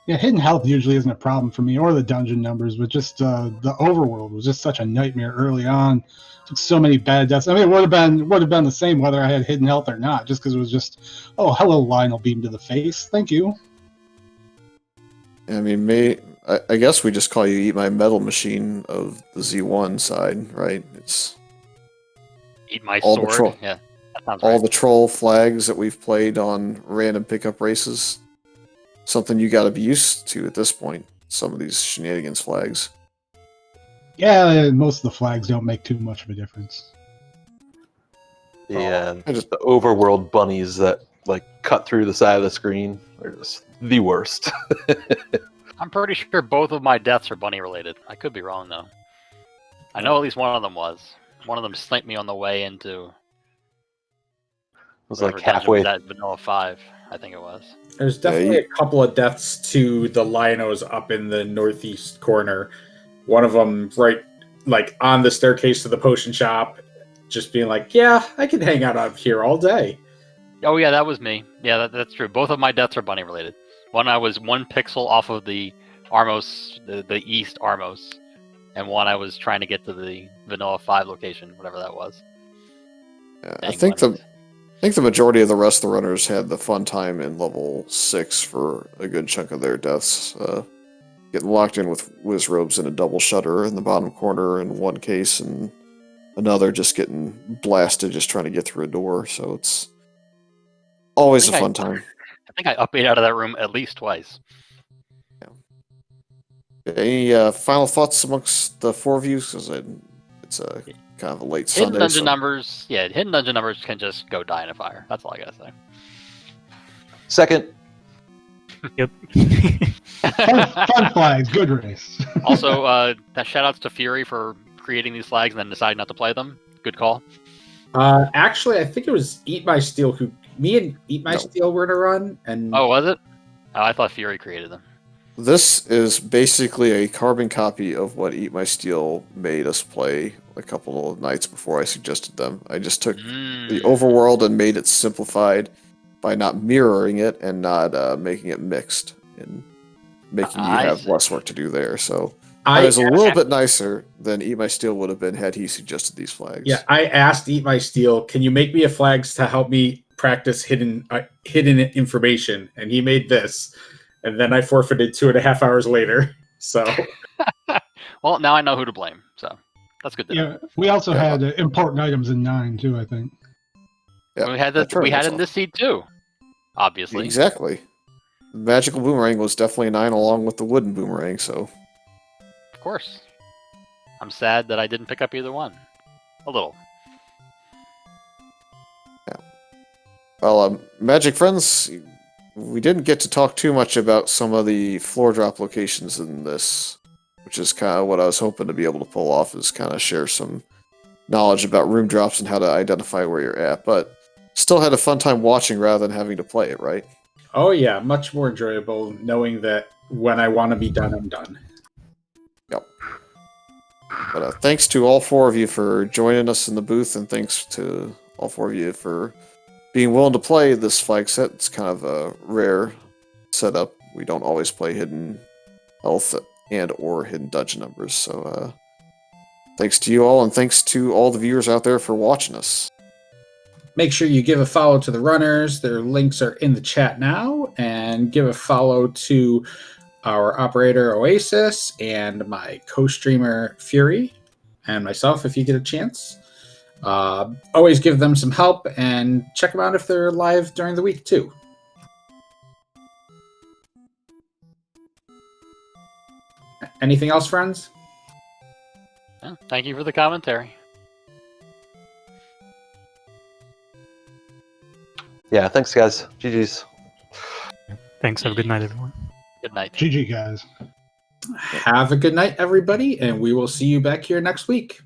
Yeah, hidden health usually isn't a problem for me, or the dungeon numbers, but just the overworld was just such a nightmare early on. Took so many bad deaths. I mean, it would have been the same whether I had hidden health or not, just because it was just, oh, hello, Lionel beam to the face. Thank you. I mean, I guess we just call you Eat My Metal Machine of the Z1 side, right? It's Eat my all the sword. Yeah. That sounds all right. the troll flags that we've played on random pickup races. Something you got to be used to at this point. Some of these shenanigans flags. Yeah, most of the flags don't make too much of a difference. Yeah, I just- the overworld bunnies that like cut through the side of the screen are just the worst. I'm pretty sure both of my deaths are bunny related. I could be wrong though. I know at least one of them was. One of them sniped me on the way into It was whatever like dungeon halfway. was at Vanilla 5, I think it was. there's definitely a couple of deaths to the Linos up in the northeast corner. one of them right like on the staircase to the potion shop, just being like, yeah, I can hang out here all day. Oh yeah, that was me. Yeah, that's true. Both of my deaths are bunny related. One, I was 1 pixel off of the Armos, the east Armos, and one I was trying to get to the Vanilla 5 location, whatever that was. I think the majority of the rest of the runners had the fun time in level 6 for a good chunk of their deaths. Getting locked in with whiz robes in a double shutter in the bottom corner in one case, and another just getting blasted just trying to get through a door. So it's always a fun time. I think I up-8 out of that room at least twice. Yeah. Any final thoughts amongst the 4 of you? Because it's a kind of a late Hidden Sunday. dungeon numbers, yeah, hidden dungeon numbers can just go die in a fire. That's all I gotta say. Second. Yep. Fun flags, good race. Also, shout outs to Fury for creating these flags and then deciding not to play them. Good call. Actually, I think it was Eat My Steel who me and Eat My Steel were to run. And oh, was it? Oh, I thought Fury created them. This is basically a carbon copy of what Eat My Steel made us play a couple of nights before I suggested them. I just took the overworld and made it simplified by not mirroring it and not making it mixed and making you have less work to do there. So it was a little bit nicer than Eat My Steel would have been had he suggested these flags. Yeah, I asked Eat My Steel, can you make me a flags to help me practice hidden information? And he made this. And then I forfeited 2.5 hours later. So, well, now I know who to blame. So that's good. Yeah, we also had important items in 9 too. I think. Yeah, we had in this seed too. Obviously, exactly. The magical boomerang was definitely 9 along with the wooden boomerang. So, of course, I'm sad that I didn't pick up either one. A little. Yeah. Well, Magic Friends. We didn't get to talk too much about some of the floor drop locations in this, which is kind of what I was hoping to be able to pull off, is kind of share some knowledge about room drops and how to identify where you're at, but still had a fun time watching rather than having to play it, right? Oh yeah, much more enjoyable knowing that when I want to be done, I'm done. Yep. But thanks to all 4 of you for joining us in the booth, and thanks to all 4 of you for being willing to play this flag set. It's kind of a rare setup. We don't always play hidden health and or hidden dungeon numbers. So thanks to you all, and thanks to all the viewers out there for watching us. Make sure you give a follow to the runners. Their links are in the chat now. And give a follow to our operator Oasis and my co-streamer Fury and myself if you get a chance. Always give them some help and check them out if they're live during the week too. Anything else, friends? Yeah, thank you for the commentary. Yeah, thanks guys. GG's. Thanks. Have a good night, everyone. Good night. GG guys. Have a good night, everybody, and we will see you back here next week.